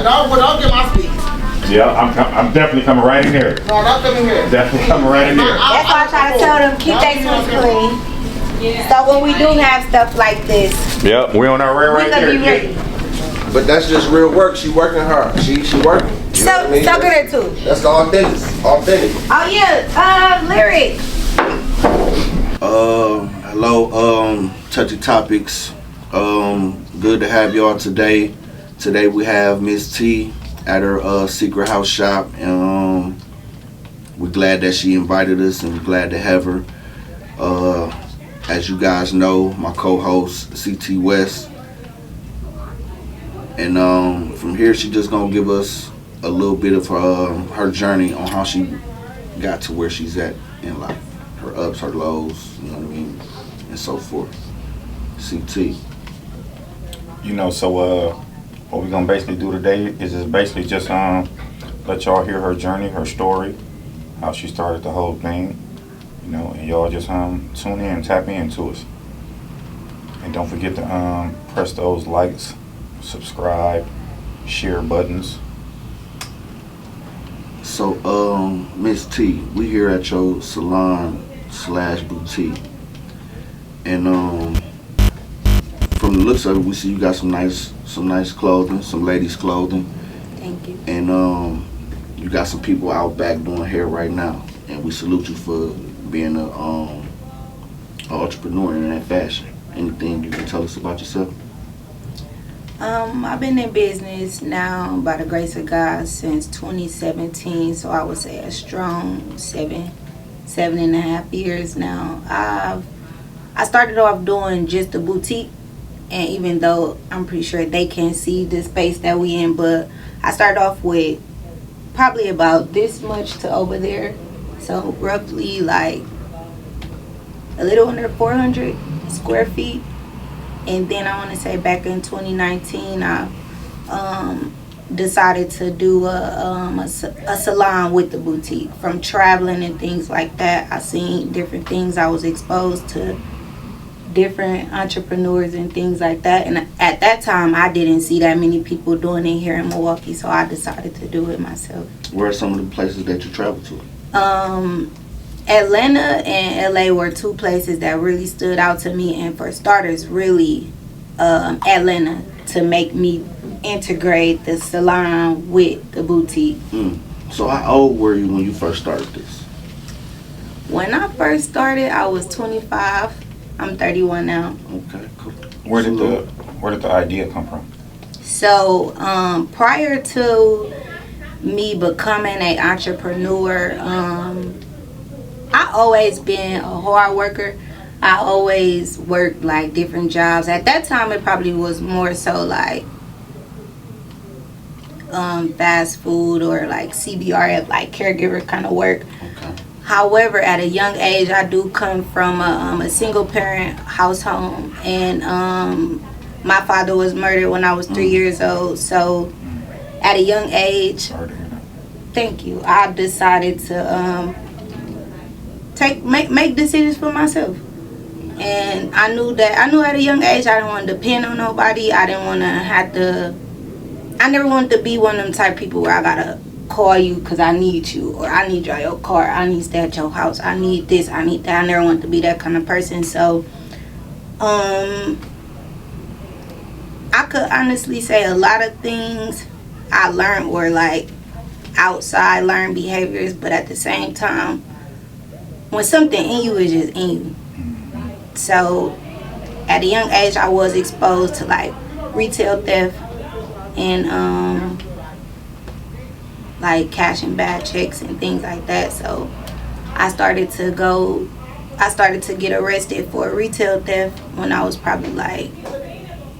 don't get my speech. Yeah, I'm definitely coming right in here. No, don't come in here. Definitely coming right in here. That's why I try to tell them keep their suits clean. Yeah. So when we do have stuff like this, Yep, we're on our way right there. We gonna be ready. But that's just real work. She working hard. She working. You know what I mean? So good at too. That's the authentic. Oh yeah, lyric. Hello, Touchy Topics. Good to have y'all today. Today we have Miss T at her secret house shop. We're glad that she invited us, and we're glad to have her. As you guys know, my co-host CT West, and from here she just gonna give us a little bit of her journey on how she got to where she's at in life, her ups, her lows, you know what I mean, and so forth. CT. You know, so what we're gonna basically do today is basically just let y'all hear her journey, her story, how she started the whole thing, you know, and y'all just tune in, tap into us, and don't forget to press those likes, subscribe, share buttons. So Miss T, we here at your salon/boutique, and from the looks of it, we see you got some nice clothing, some ladies' clothing. Thank you. And you got some people out back doing hair right now, and we salute you for being an entrepreneur in that fashion. Anything you can tell us about yourself? I've been in business now, by the grace of God, since 2017. So I would say a strong 7.5 years now. I started off doing just a boutique. And even though I'm pretty sure they can't see the space that we in, but I started off with probably about this much to over there. So roughly like a little under 400 square feet. And then I want to say back in 2019, I decided to do a salon with the boutique. From traveling and things like that, I seen different things. I was exposed to different entrepreneurs and things like that, and at that time I didn't see that many people doing it here in Milwaukee, so I decided to do it myself. Where are some of the places that you traveled to? Atlanta and LA were two places that really stood out to me, and for starters really Atlanta, to make me integrate the salon with the boutique. So how old were you when you first started this? When I first started, I was 25. I'm 31 now. Okay, cool. Where did the idea come from? So prior to me becoming an entrepreneur, I always been a hard worker. I always worked like different jobs. At that time, it probably was more so like fast food or like CBRF, like caregiver kind of work. Okay. However, at a young age, I do come from a single parent household, and my father was murdered when I was 3 years old. So at a young age, thank you, I decided to make decisions for myself. And I knew at a young age I didn't want to depend on nobody. I never wanted to be one of them type of people where I gotta call you because I need you, or I need your car, I need to stay at your house, I need this, I need that. I never wanted to be that kind of person. So I could honestly say a lot of things I learned were like outside learned behaviors, but at the same time, when something in you is just in you. So at a young age I was exposed to like retail theft and like cashing bad checks and things like that. So I started to get arrested for retail theft when I was probably like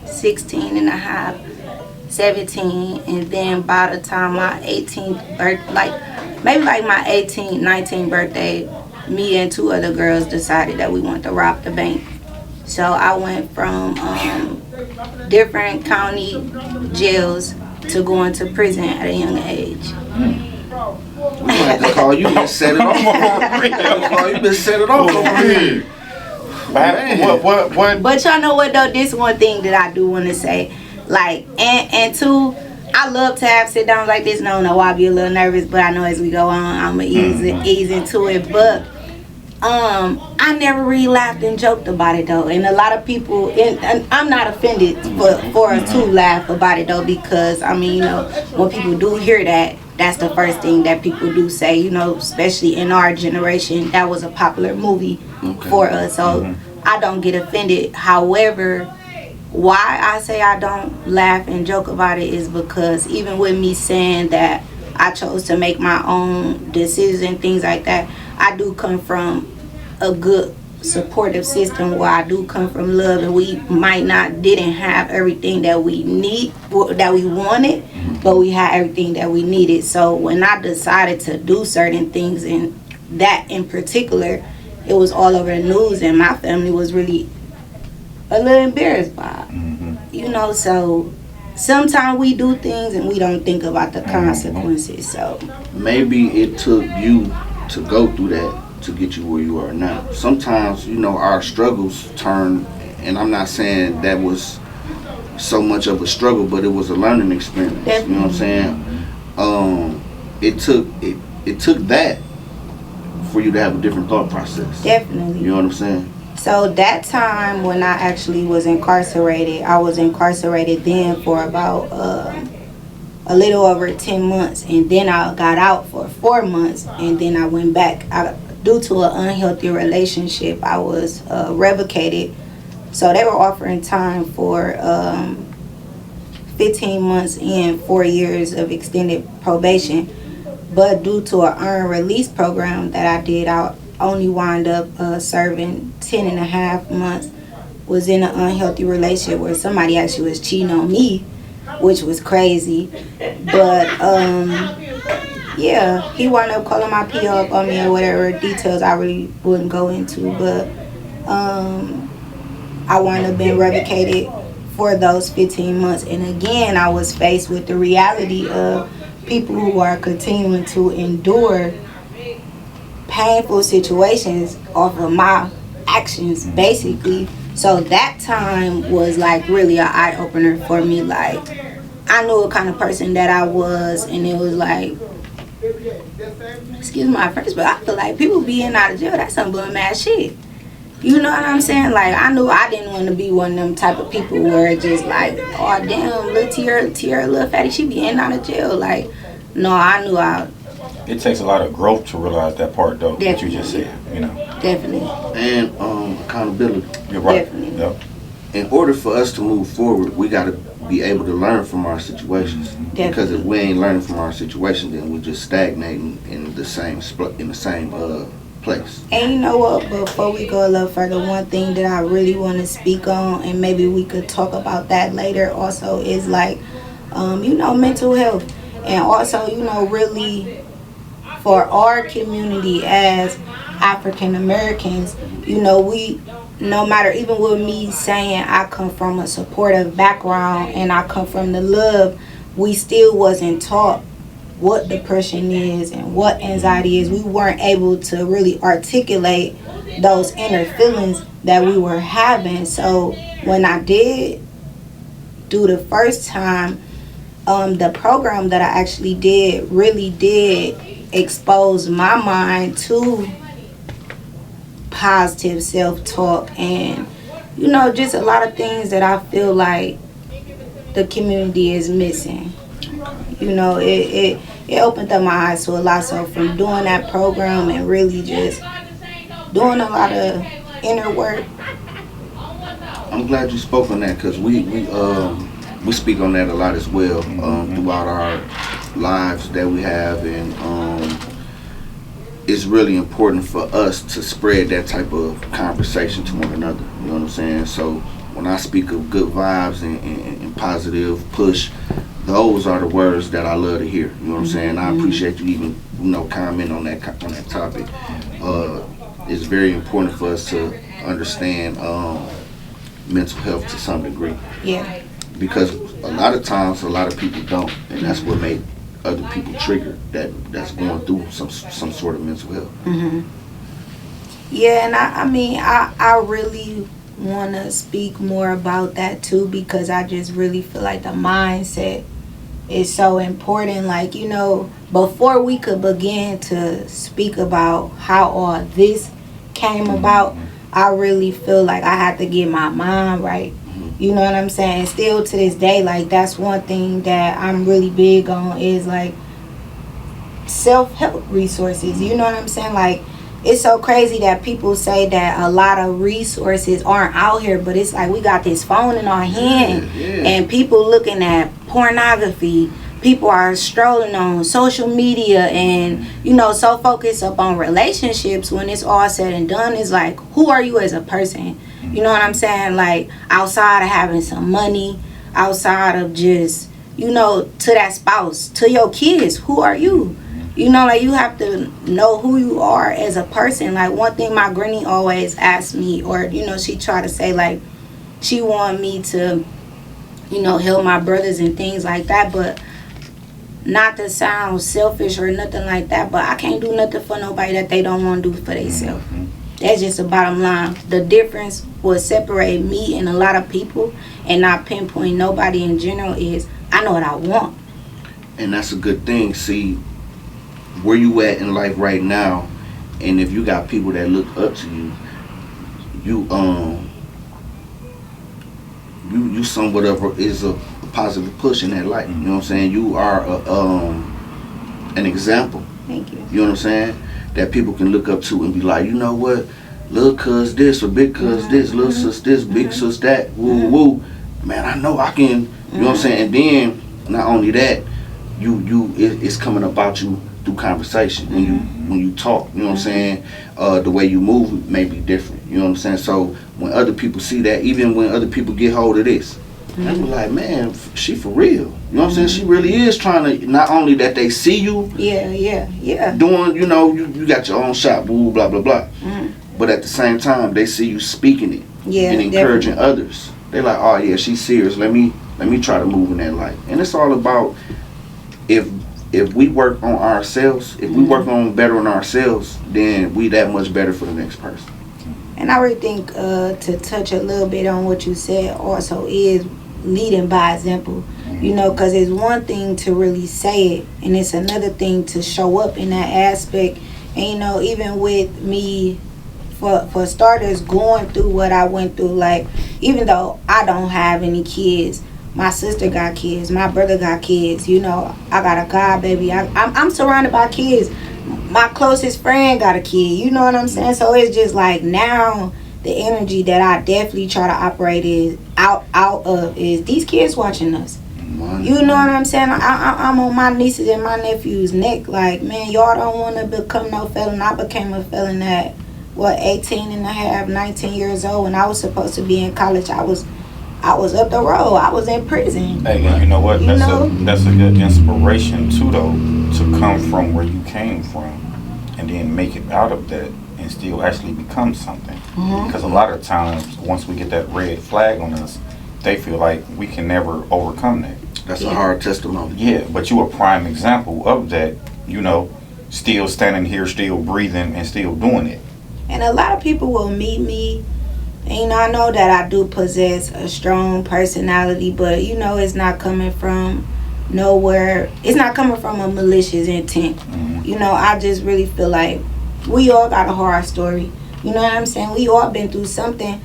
16 and a half, 17, and then by the time my 18th birthday, like maybe like my 18th, 19th birthday, me and two other girls decided that we wanted to rob the bank. So I went from different county jails to going to prison at a young age. We might have to call you and set it off. Over here. What? But y'all know what though? This one thing that I do want to say, like, and two, I love to have sit downs like this, and I don't know why I be a little nervous, but I know as we go on, I'm gonna ease into it. But I never really laughed and joked about it though, and a lot of people, and I'm not offended for us to laugh about it though, because I mean, you know, when people do hear that, that's the first thing that people do say, you know, especially in our generation, that was a popular movie for us, so I don't get offended. However, why I say I don't laugh and joke about it is because even with me saying that I chose to make my own decisions and things like that, I do come from a good supportive system where I do come from love, and we didn't have everything that we wanted, but we had everything that we needed. So when I decided to do certain things, and that in particular, it was all over the news, and my family was really a little embarrassed by it. You know, so sometimes we do things and we don't think about the consequences. So maybe it took you to go through that to get you where you are now. Sometimes, you know, our struggles turn, and I'm not saying that was so much of a struggle, but it was a learning experience. Definitely. You know what I'm saying? It took that for you to have a different thought process. Definitely. You know what I'm saying? So that time when I actually was incarcerated, I was incarcerated then for about a little over 10 months, and then I got out for 4 months, and then I went back. Due to an unhealthy relationship, I was revocated. So they were offering time for 15 months and 4 years of extended probation. But due to an earned release program that I did, I only wound up serving 10 and a half months. Was in an unhealthy relationship where somebody actually was cheating on me, which was crazy. But yeah, he wound up calling my PO up on me or whatever. Details I really wouldn't go into, but I wound up being revocated for those 15 months. And again, I was faced with the reality of people who are continuing to endure painful situations off of my actions, basically. So that time was like really an eye-opener for me. Like, I knew what kind of person that I was, and it was like, excuse my French, but I feel like people being out of jail, that's some blood mad shit. You know what I'm saying? Like, I knew I didn't want to be one of them type of people where it's just like, oh damn, little Tiara, little fatty, she be in out of jail. Like, no, I knew It takes a lot of growth to realize that part, though, that you just said, you know. Definitely. And accountability. You're right. Definitely. Yep. In order for us to move forward, we got to be able to learn from our situations. Definitely. Because if we ain't learning from our situation, then we're just stagnating in the same place. And you know what? Before we go a little further, one thing that I really want to speak on, and maybe we could talk about that later also, is like, you know, mental health. And also, you know, really for our community as African Americans, you know, we, no matter, even with me saying I come from a supportive background and I come from the love, we still wasn't taught what depression is and what anxiety is. We weren't able to really articulate those inner feelings that we were having. So when I did do the first time, the program that I actually did really did expose my mind to positive self-talk, and you know, just a lot of things that I feel like the community is missing. You know, it opened up my eyes to a lot. So from doing that program and really just doing a lot of inner work. I'm glad you spoke on that, because we speak on that a lot as well throughout our lives that we have, and it's really important for us to spread that type of conversation to one another. You know what I'm saying? So when I speak of good vibes and positive push, those are the words that I love to hear. You know what I'm saying? I appreciate you even, you know, comment on that topic. It's very important for us to understand mental health to some degree. Yeah. Because a lot of times, a lot of people don't, and that's what made other people trigger that's going through some sort of mental health. Yeah, and I mean, I really want to speak more about that too, because I just really feel like the mindset is so important. Like, you know, before we could begin to speak about how all this came about, I really feel like I had to get my mind right. You know what I'm saying? Still to this day, like, that's one thing that I'm really big on is like self-help resources. You know what I'm saying? Like, it's so crazy that people say that a lot of resources aren't out here, but it's like we got this phone in our hand and people looking at pornography. People are strolling on social media and, you know, so focused up on relationships. When it's all said and done, it's like, who are you as a person? You know what I'm saying? Like, outside of having some money, outside of just, you know, to that spouse, to your kids, who are you? You know, like, you have to know who you are as a person. Like, one thing my granny always asked me, or, you know, she tried to say, like, she wanted me to, you know, help my brothers and things like that, but not to sound selfish or nothing like that, but I can't do nothing for nobody that they don't want to do for themselves. That's just the bottom line. The difference what separate me and a lot of people, and not pinpoint nobody in general, is I know what I want. And that's a good thing. See, where you at in life right now, and if you got people that look up to you, you somewhat of is a positive push in that life. You know what I'm saying? You are an example. Thank you. You know what I'm saying? That people can look up to and be like, you know what, little cuz this or big cuz this, little sis this, big sis that, woo woo. Man, I know I can. You know what I'm saying? And then not only that, it's coming about you through conversation when you talk. You know what I'm saying? The way you move may be different. You know what I'm saying? So when other people see that, even when other people get hold of this, they be like, man, she for real. You know what I'm saying? She really is trying to, not only that they see you doing, you know, you got your own shop, boo, blah, blah, blah. But at the same time, they see you speaking it and encouraging others. They like, oh yeah, she's serious. Let me try to move in that light. And it's all about if we work on ourselves, if we work on bettering ourselves, then we that much better for the next person. And I really think to touch a little bit on what you said also is leading by example. You know, because it's one thing to really say it, and it's another thing to show up in that aspect. And, you know, even with me, for starters, going through what I went through, like, even though I don't have any kids, my sister got kids, my brother got kids, you know, I got a god baby. I'm surrounded by kids. My closest friend got a kid, you know what I'm saying? So it's just like now the energy that I definitely try to operate is out of is these kids watching us. You know what I'm saying? I'm on my nieces and my nephew's neck. Like, man, y'all don't want to become no felon. I became a felon at, 18 and a half, 19 years old. When I was supposed to be in college, I was up the road. I was in prison. Hey, and you know what? That's a good inspiration, too, though, to come from where you came from and then make it out of that and still actually become something. Because a lot of times, once we get that red flag on us, they feel like we can never overcome that. That's a hard testimony. Yeah, but you a prime example of that, you know, still standing here, still breathing, and still doing it. And a lot of people will meet me, and, you know, I know that I do possess a strong personality, but, you know, it's not coming from nowhere. It's not coming from a malicious intent. You know, I just really feel like we all got a horror story. You know what I'm saying? We all been through something.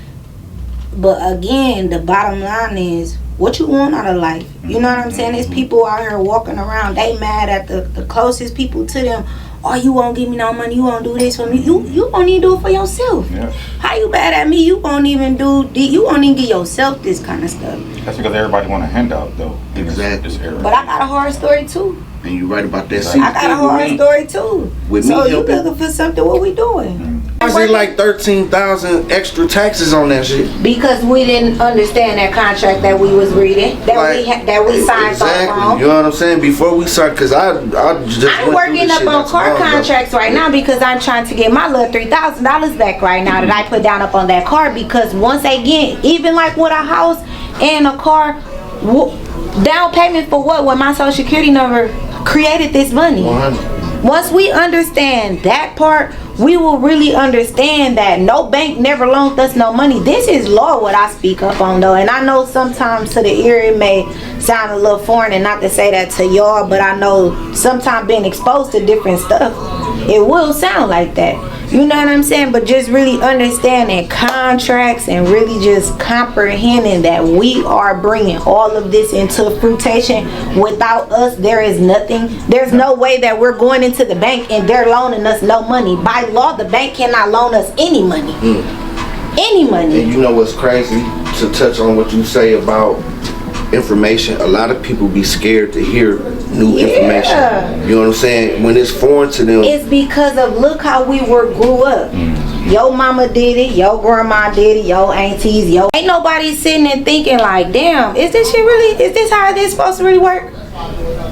But again, the bottom line is what you want out of life. You know what I'm saying? There's people out here walking around, they mad at the closest people to them. Oh, you won't give me no money, you won't do this for me. You won't even do it for yourself. Yeah. How you mad at me? You won't even give yourself this kind of stuff. That's because everybody want a handout, though. Exactly. This era. But I got a horror story too. And you right about that. I got a horror story too. So you looking for something, what we doing? I was like 13,000 extra taxes on that shit. Because we didn't understand that contract that we was reading, that we signed on. You know what I'm saying? Before we signed, because I'm working up on car contracts right now because I'm trying to get my little $3,000 back right now that I put down up on that car. Because once again, even like with a house and a car, down payment for what? When my social security number created this money. 100. Once we understand that part, we will really understand that no bank never loaned us no money. This is law what I speak up on though. And I know sometimes to the ear it may sound a little foreign, and not to say that to y'all, but I know sometimes being exposed to different stuff, it will sound like that. You know what I'm saying? But just really understanding contracts and really just comprehending that we are bringing all of this into fruition. Without us, there is nothing. There's no way that we're going into the bank and they're loaning us no money. By law, the bank cannot loan us any money. Any money. And you know what's crazy? To touch on what you say about information, a lot of people be scared to hear new information. You know what I'm saying? When it's foreign to them, it's because of look how we grew up. Your mama did it, your grandma did it, your aunties, ain't nobody sitting and thinking like, damn, is this how this supposed to really work?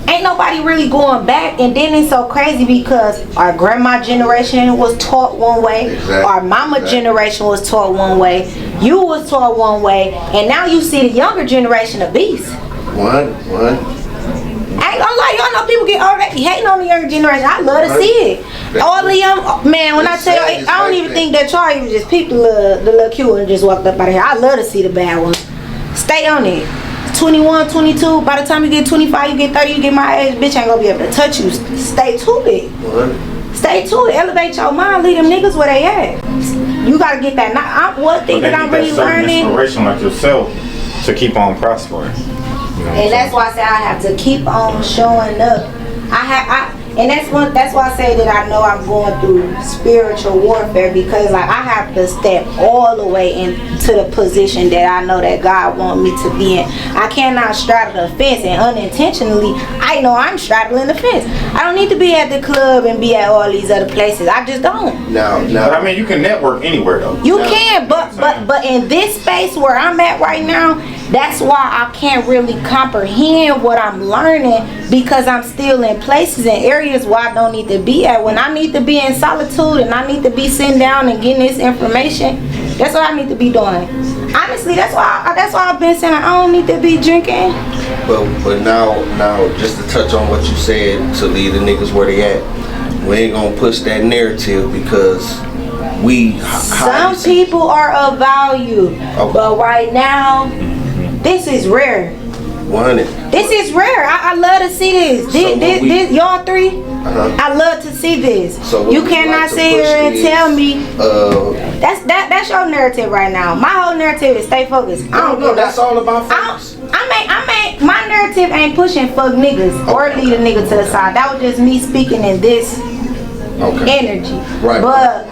Ain't nobody really going back. And then it's so crazy because our grandma generation was taught one way, our mama generation was taught one way, you was taught one way, and now you see the younger generation of beasts. One. I ain't gonna lie, y'all know people get already hating on the younger generation. I love to see it. All the young man, when I tell you, I don't even think that y'all even just peeped the little cute and just walked up out of here. I love to see the bad ones. Stay on it. 21, 22, by the time you get 25, you get 30, you get my age, bitch ain't gonna be able to touch you. Stay to it. Stay to it. Elevate your mind. Leave them niggas where they at. You gotta get that. One thing that I'm really learning. Inspiration like yourself to keep on prospering. You know, and that's why I say I have to keep on showing up. And that's why I say that I know I'm going through spiritual warfare, because like I have to step all the way into the position that I know that God wants me to be in. I cannot straddle the fence, and unintentionally I know I'm straddling the fence. I don't need to be at the club and be at all these other places. I just don't. No. But I mean, you can network anywhere though. You can, but in this space where I'm at right now, that's why I can't really comprehend what I'm learning, because I'm still in places and areas where I don't need to be at. When I need to be in solitude and I need to be sitting down and getting this information, that's what I need to be doing. Honestly, that's why I've been saying I don't need to be drinking. But now, just to touch on what you said, to leave the niggas where they at, we ain't gonna push that narrative, because some people are of value, but right now, this is rare. This is rare. I love to see this. This y'all three. I love to see this. So you cannot sit here and tell me that's your narrative right now. My whole narrative is stay focused. No, that's all about focus. My narrative ain't pushing fuck niggas or lead a nigga to the side. That was just me speaking in this energy. Right. But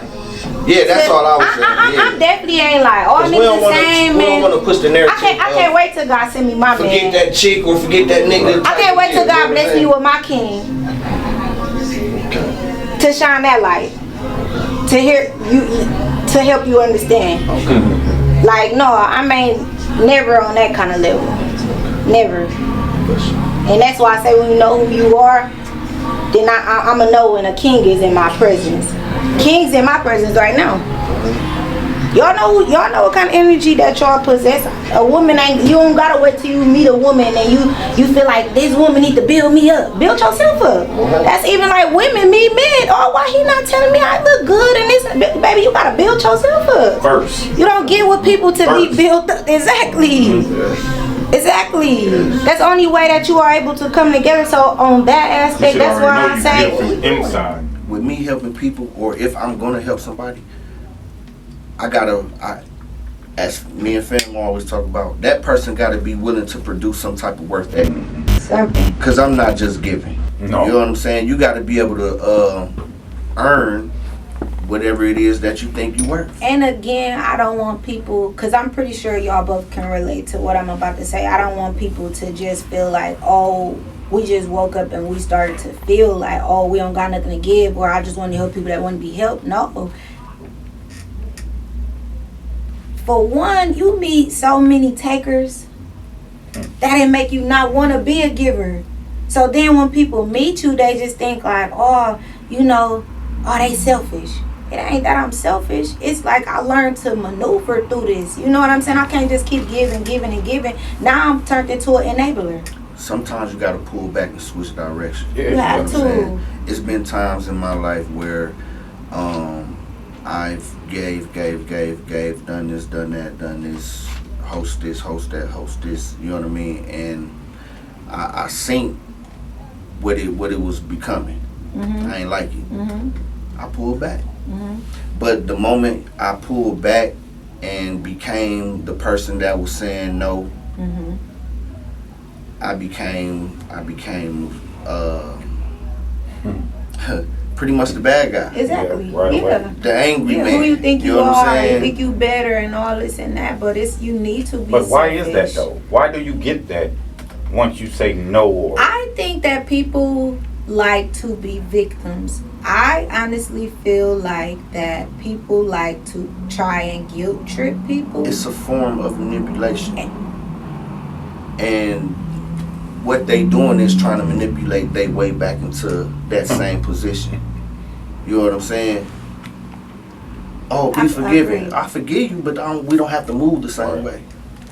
yeah, that's all I was saying. I definitely ain't like all niggas the same, man. We don't want to push the narrative. I can't wait till God send me my man. Forget that chick or forget that nigga. I can't wait till God bless me with my king. To shine that light. To hear you, to help you understand. Like, no, I mean, never on that kind of level. Never. And that's why I say when you know who you are, then I'm going to know when a king is in my presence. King's in my presence right now. Y'all know what kind of energy that y'all possess. A woman you don't gotta wait till you meet a woman and you feel like this woman need to build me up. Build yourself up. That's even like women meet men. Oh, why he not telling me I look good and this? Baby, you gotta build yourself up first. You don't get with people to be built up. Exactly. Exactly. That's the only way that you are able to come together. So on that aspect, that's why I say inside. With me helping people, or if I'm gonna help somebody, as me and Fam always talk about, that person gotta be willing to produce some type of work ethic. Cause I'm not just giving. No. You know what I'm saying? You gotta be able to earn whatever it is that you think you worth. And again, I don't want people, because I'm pretty sure y'all both can relate to what I'm about to say. I don't want people to just feel like, oh, we just woke up and we started to feel like, oh, we don't got nothing to give, or I just want to help people that want to be helped. No. For one, you meet so many takers that it make you not want to be a giver. So then when people meet you, they just think like, oh, they selfish. It ain't that I'm selfish. It's like I learned to maneuver through this. You know what I'm saying? I can't just keep giving. Now I'm turned into an enabler. sometimes you got to pull back and switch direction. Yeah, You have know what I'm to. saying? It's been times in my life where I've gave, done this, done that, done this, host this, host that, host this. You know what I mean? And I seen what it was becoming. I ain't like it. I pulled back. But the moment I pulled back and became the person that was saying no, I became pretty much the bad guy. Exactly. Yeah, right, Right. The angry man. Who you think you know what I'm are, you saying? think you better and all this and that, but you need to be But why is selfish. that though? Why do you get that once you say no? Or I think that people like to be victims. I honestly feel like that people like to try and guilt trip people. It's a form of manipulation. And what they doing is trying to manipulate their way back into that same position. You know what I'm saying? Oh, be forgiven. agree. I forgive you, but we don't have to move the same way.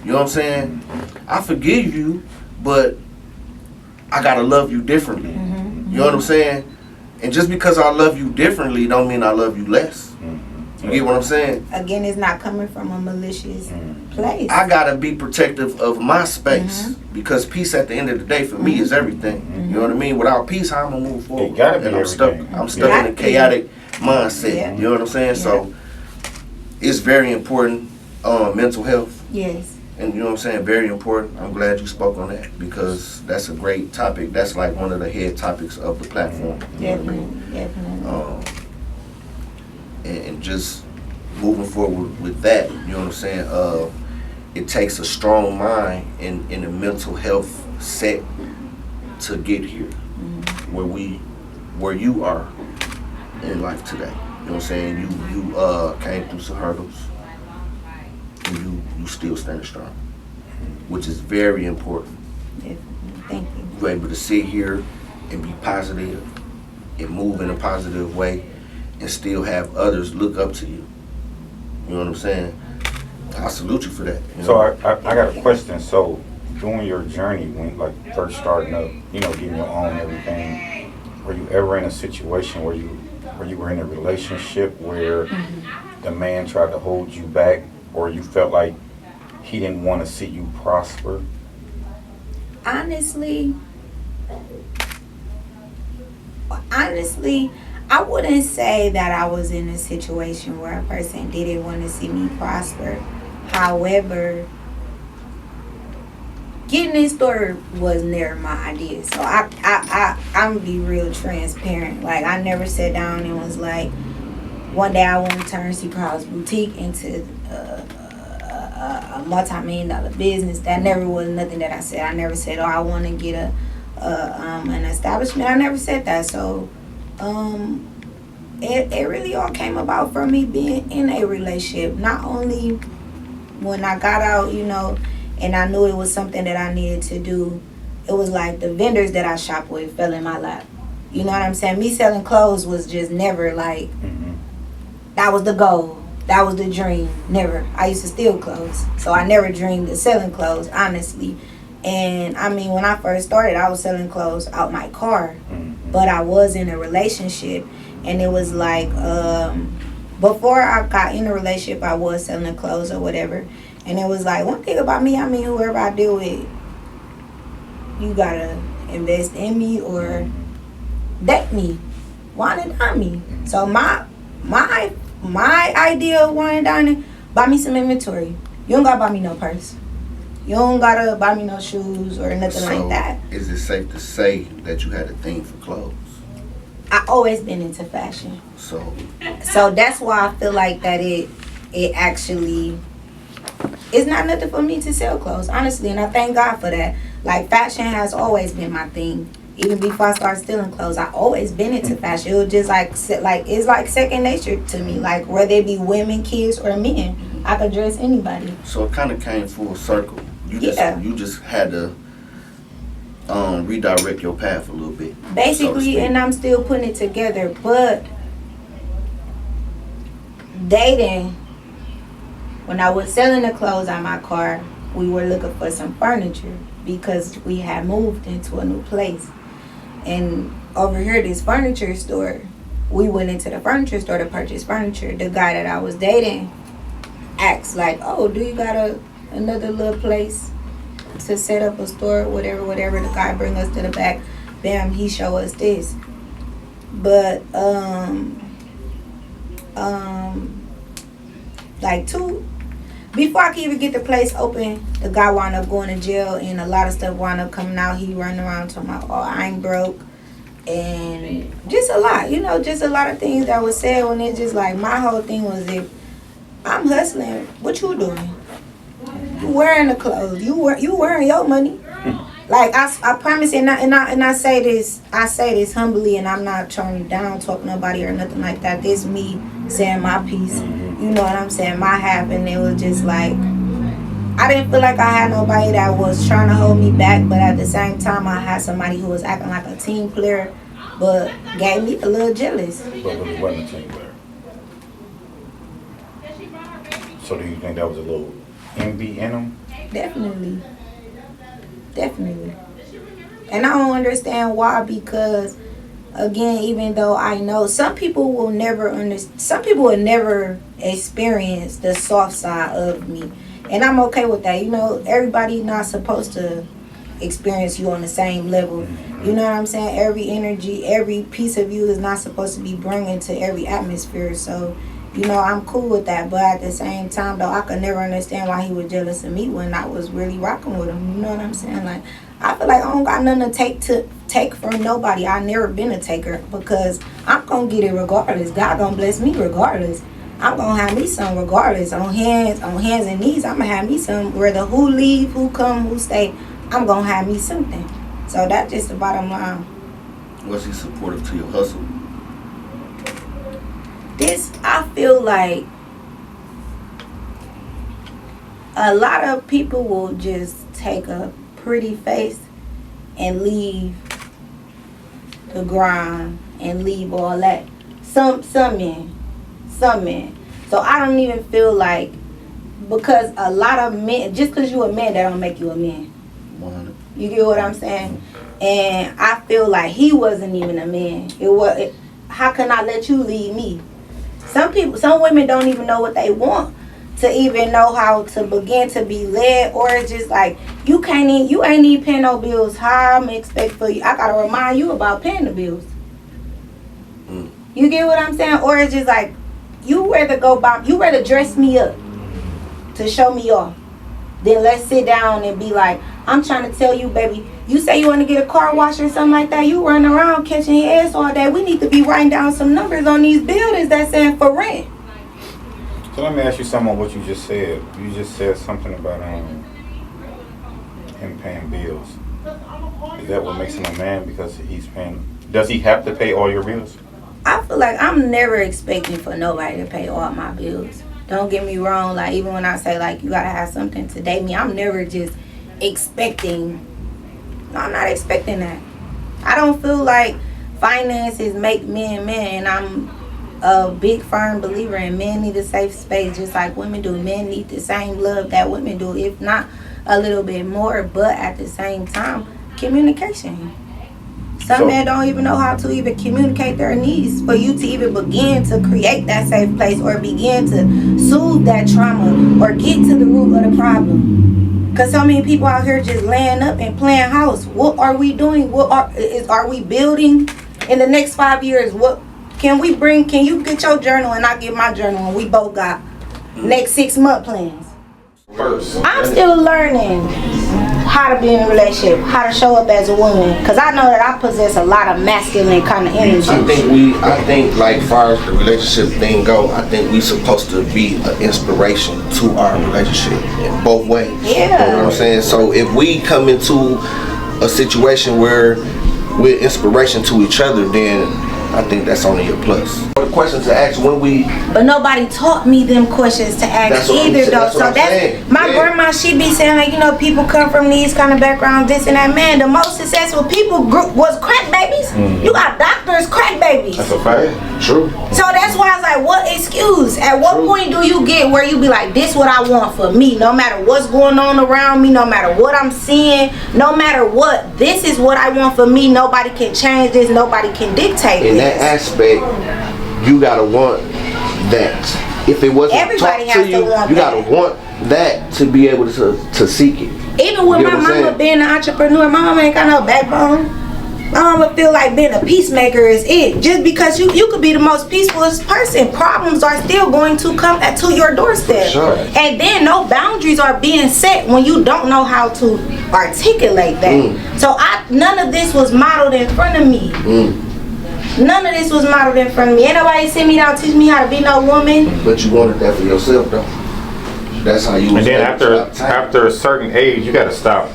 You know what I'm saying? I forgive you, but I gotta love you differently. You know what I'm saying? And just because I love you differently don't mean I love you less. You get what I'm saying? Again, it's not coming from a malicious place. I gotta be protective of my space because peace at the end of the day for me is everything. You know what I mean? Without peace, how I'm gonna move forward? It gotta be And I'm stuck. everything. I'm stuck in a chaotic mindset. You know what I'm saying? So it's very important. Mental health, Yes. and you know what I'm saying. Very important. I'm glad you spoke on that because that's a great topic. That's like one of the head topics of the platform. You know what I mean? Definitely. And just moving forward with that, you know what I'm saying? It takes a strong mind in a mental health set to get here, where you are in life today. You know what I'm saying? You came through some hurdles, and you still standing strong, which is very important. Definitely. Thank you. You're able to sit here and be positive and move in a positive way and still have others look up to you. You know what I'm saying? I salute you for that. You so know? I got a question. So during your journey, when like first starting up, you know, getting your own everything, were you ever in a situation where you were in a relationship where the man tried to hold you back, or you felt like he didn't want to see you prosper? Honestly, I wouldn't say that I was in a situation where a person didn't want to see me prosper. However, getting this store was never my idea. So I'm gonna be real transparent. Like, I never sat down and was like, one day I want to turn C Crowd's Boutique into a multi-million-dollar business. That never was nothing that I said. I never said, oh, I want to get an establishment. I never said that. So it really all came about from me being in a relationship. Not only when I got out, you know, and I knew it was something that I needed to do, it was like the vendors that I shop with fell in my lap. You know what I'm saying? Me selling clothes was just never like, that was the goal. That was the dream. Never. I used to steal clothes. So I never dreamed of selling clothes, honestly. And I mean, when I first started, I was selling clothes out my car. But I was in a relationship. And it was like, before I got in a relationship, I was selling clothes or whatever. And it was like, one thing about me, I mean, whoever I deal with, you gotta invest in me or date me, wine and dine me. So my idea of wine and dining, buy me some inventory. You don't gotta buy me no purse. You don't gotta buy me no shoes or nothing like that. Is it safe to say that you had a thing for clothes? I always been into fashion. So That's why I feel like that it actually it's not nothing for me to sell clothes, honestly, and I thank God for that. Like, fashion has always been my thing. Even before I started stealing clothes, I always been into fashion. It was just like it's like second nature to me. Like, whether it be women, kids, or men, I could dress anybody. So it kind of came full circle. You just had to redirect your path a little bit. Basically, so and I'm still putting it together. But dating, when I was selling the clothes out my car, we were looking for some furniture. because we had moved into a new place. And over here, this furniture store, we went into the furniture store to purchase furniture. The guy that I was dating asked like, oh, do you got another little place to set up a store, whatever. The guy bring us to the back. Bam, he show us this. But before I could even get the place open, the guy wound up going to jail, and a lot of stuff wound up coming out. He running around talking about, oh, I ain't broke, and just a lot, just a lot of things that was said. When it's just like, my whole thing was, if I'm hustling, what you doing? You wearing the clothes, you wearing your money. Like I promise, and I say this humbly, and I'm not trying to down talk nobody or nothing like that. This me saying my piece, you know what I'm saying, my half, and it was just like, I didn't feel like I had nobody that was trying to hold me back, but at the same time I had somebody who was acting like a team player, but gave me a little jealous. But really wasn't a team player. So do you think that was a little envy in him? Definitely. And I don't understand why, because again, even though I know some people will never experience the soft side of me, and I'm okay with that. Everybody not supposed to experience you on the same level. You know what I'm saying? Every energy, every piece of you is not supposed to be bringing to every atmosphere. So I'm cool with that, but at the same time, though, I could never understand why he was jealous of me when I was really rocking with him. You know what I'm saying? Like, I feel like I don't got nothing to take from nobody. I never been a taker, because I'm gonna get it regardless. God gonna bless me regardless. I'm gonna have me some regardless. On hands and knees, I'm gonna have me some. Whether who leave, who come, who stay, I'm gonna have me something. So that's just the bottom line. Was he supportive to your hustle? I feel like a lot of people will just take a pretty face and leave the grind and leave all that. Some men. So I don't even feel like, because a lot of men, just because you a man, that don't make you a man. 100. You get what I'm saying? And I feel like he wasn't even a man. How can I let you lead me? Some women don't even know what they want to even know how to begin to be led, or it's just like, you ain't even paying no bills. How I'm expect for you? I gotta remind you about paying the bills. You get what I'm saying? Or it's just like, you rather dress me up to show me off, then let's sit down and be like, I'm trying to tell you, baby, you say you want to get a car wash or something like that, you run around catching heads all day. We need to be writing down some numbers on these buildings that's saying for rent. So let me ask you something on what you just said. You just said something about him paying bills. Is that what makes him a man, because he's paying? Does he have to pay all your bills? I feel like I'm never expecting for nobody to pay all my bills. Don't get me wrong. Like, even when I say, like, you gotta have something to date me, I'm never just expecting. No, I'm not expecting that. I don't feel like finances make men men. And I'm a big firm believer in men need a safe space just like women do. Men need the same love that women do, if not a little bit more. But at the same time, communication. Some men don't even know how to even communicate their needs for you to even begin to create that safe place, or begin to soothe that trauma, or get to the root of the problem. Because so many people out here just laying up and playing house. What are we doing? Are we building in the next 5 years? What can we bring? Can you get your journal and I get my journal, and we both got next 6 month plans? First, I'm still learning how to be in a relationship, how to show up as a woman, because I know that I possess a lot of masculine kind of energy. I think like far as the relationship thing go, I think we supposed to be an inspiration to our relationship in both ways. Yeah. You know what I'm saying? So if we come into a situation where we're inspiration to each other, then I think that's only a plus. The questions to ask when we... But nobody taught me them questions to ask either, though. So that's my grandma, she be saying, like, you know, people come from these kind of backgrounds, this and that. Man, the most successful people group was crack babies. You got doctors, crack babies. That's a fact. True. So that's why I was like, At what excuse? At what point do you get where you be like, this what I want for me, no matter what's going on around me, no matter what I'm seeing, no matter what, this is what I want for me. Nobody can change this, nobody can dictate In this. that aspect, you gotta want that. If it wasn't Everybody taught has to to you, want you that. gotta want that to be able to seek it. Even with You my know what I'm mama saying? being an entrepreneur, my mama ain't got no backbone. My mama feel like being a peacemaker is it. Just because you could be the most peacefulest person, problems are still going to come to your doorstep. Sure. And then no boundaries are being set when you don't know how to articulate that. So none of this was modeled in front of me. None of this was modeled in front of me. Ain't nobody sit me down teach me how to be no woman. But you wanted that for yourself, though. That's how you. And then after a certain age, you got to stop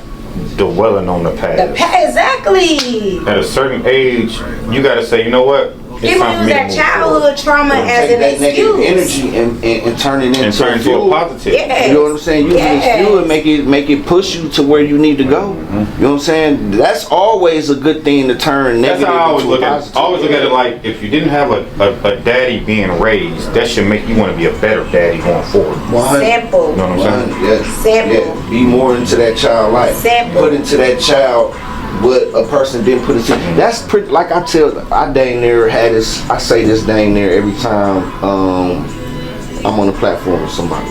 dwelling on the past. Exactly. At a certain age, you got to say, you know what? It's People time for use me to that move childhood trauma as take an that negative excuse. energy and turn it and turn into fuel. a positive. Yes. You know what I'm saying? Use it as Yes. fuel and make it push you to where you need to go. You know what I'm saying? That's always a good thing to turn That's negative how I always into a look at it. positive. I always look at it like, if you didn't have a daddy being raised, that should make you want to be a better daddy going forward. Simple. You know what I'm saying? Yes. Simple. Yeah. Be more into that child life. Simple. Put into that child what a person didn't put into. That's pretty. Like I dang near had this. I say this dang near every time I'm on a platform with somebody.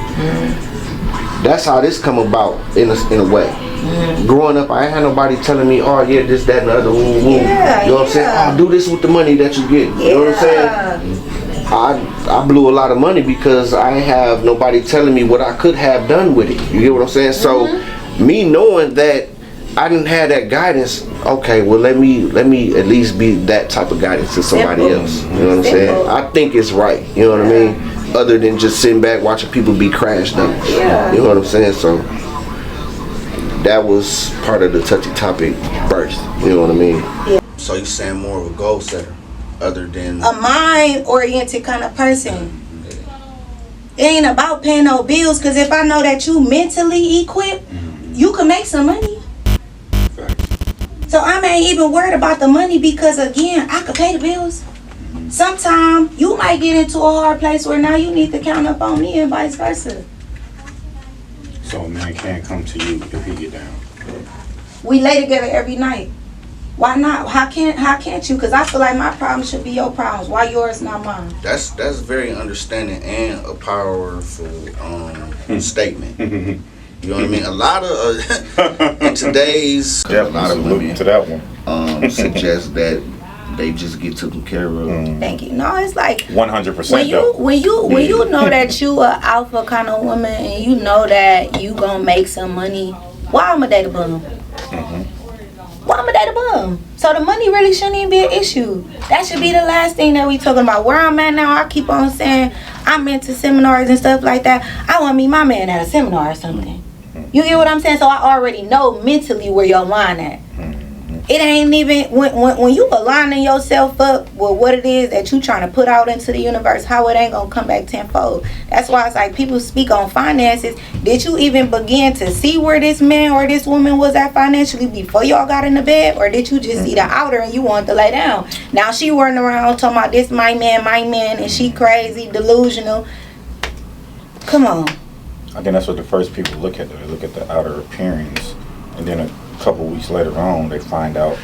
That's how this come about in a way. Growing up, I ain't had nobody telling me, oh yeah, this, that, and the other. Woo, woo. Yeah, you know what I'm saying? Oh, do this with the money that you get. You know what I'm saying? I blew a lot of money because I ain't have nobody telling me what I could have done with it. You get what I'm saying? So me knowing that I didn't have that guidance, okay, well let me at least be that type of guidance to somebody Simple. else. You know what I'm saying? I think it's right. You know what I mean? Other than just sitting back watching people be crashed up. Yeah. You know what I'm saying? So that was part of the touchy topic birth. You know what I mean? So you saying more of a goal setter, other than A mind-oriented kind of person. It ain't about paying no bills, because if I know that you mentally equipped, you can make some money. So I ain't even worried about the money, because again, I could pay the bills. Sometimes you might get into a hard place where now you need to count up on me and vice versa. So a man can't come to you if he get down. We lay together every night. Why not? How can't you? Because I feel like my problems should be your problems. Why yours, not mine? that's very understanding and a powerful statement. You know what I mean? A lot of in today's Yeah, a lot of women to that one. suggest that they just get taken care of. Thank you. No, it's like 100% when you know that you a alpha kind of woman and you know that you gonna make some money, why I'ma date a bum? Why I'ma date a bum? So the money really shouldn't even be an issue. That should be the last thing that we talking about. Where I'm at now, I keep on saying I'm into seminars and stuff like that. I want to meet my man at a seminar or something. You get what I'm saying? So I already know mentally where your line at. It ain't even when you aligning yourself up with what it is that you trying to put out into the universe, how it ain't gonna come back tenfold. That's why it's like people speak on finances. Did you even begin to see where this man or this woman was at financially before y'all got in the bed, or did you just see the outer and you wanted to lay down? Now she running around talking about this my man, and she crazy, delusional. Come on. I think that's what the first people look at. They look at the outer appearance, and then a couple weeks later on, they find out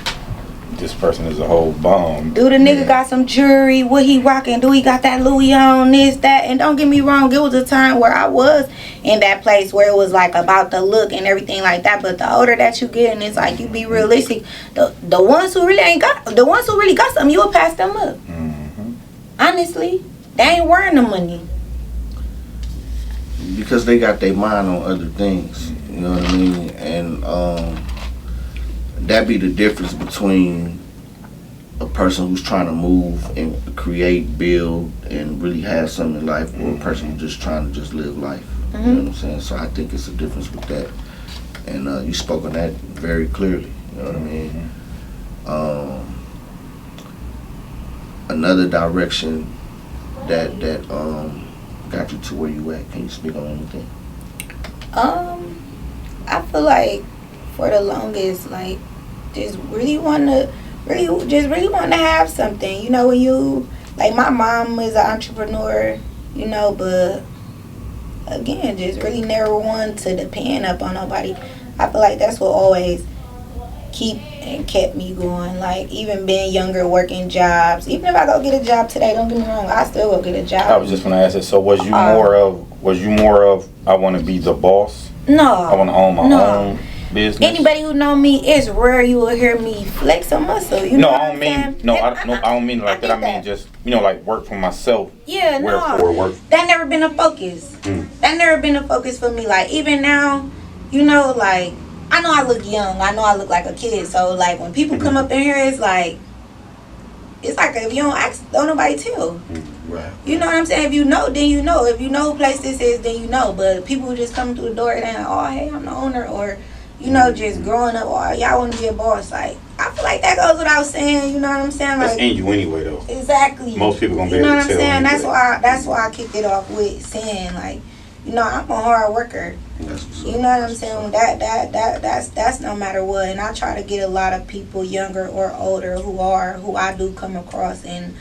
this person is a whole bum. Do the nigga got some jewelry? What he rocking? Do he got that Louis on, this, that? And don't get me wrong, it was a time where I was in that place where it was like about the look and everything like that. But the older that you get, and it's like you be realistic. The ones who really ain't got, the ones who really got something, you will pass them up. Honestly, they ain't wearing the money. Because they got their mind on other things, you know what I mean? And that be the difference between a person who's trying to move and create, build, and really have something in life, or a person who's just trying to just live life. You know what I'm saying? So I think it's a difference with that. And you spoke on that very clearly, you know what I mean? Another direction that got you to where you at. Can you speak on anything? I feel like for the longest, really want to have something. You know, when you like my mom is an entrepreneur, you know, but again, just really never wanted to depend up on nobody. I feel like that's what always kept me going. Like even being younger, working jobs. Even if I go get a job today, don't get me wrong, I still go get a job. I was just gonna ask it. So was you more of I want to be the boss? No. I want to own my own business. Anybody who know me, it's rare you will hear me flex a muscle. You know I don't mean I don't mean like that. I mean just like work for myself. Yeah, work. That never been a focus. That never been a focus for me. Like even now, you know, like I know I look young. I know I look like a kid. So like when people come up in here, it's like if you don't ask, don't nobody tell. Right. You know what I'm saying? If you know, then you know. If you know who place this is, then you know. But people who just come through the door and oh hey, I'm the owner, or you know, just growing up, oh y'all want to be a boss. Like I feel like that goes without saying. You know what I'm saying? Like, that's in you anyway, though. Exactly. Most people gonna be able to tell. You know what I'm saying? Anyway. That's why I kicked it off with saying like, you know, I'm a hard worker. You know what I'm saying? That's no matter what. And I try to get a lot of people younger or older who I do come across, and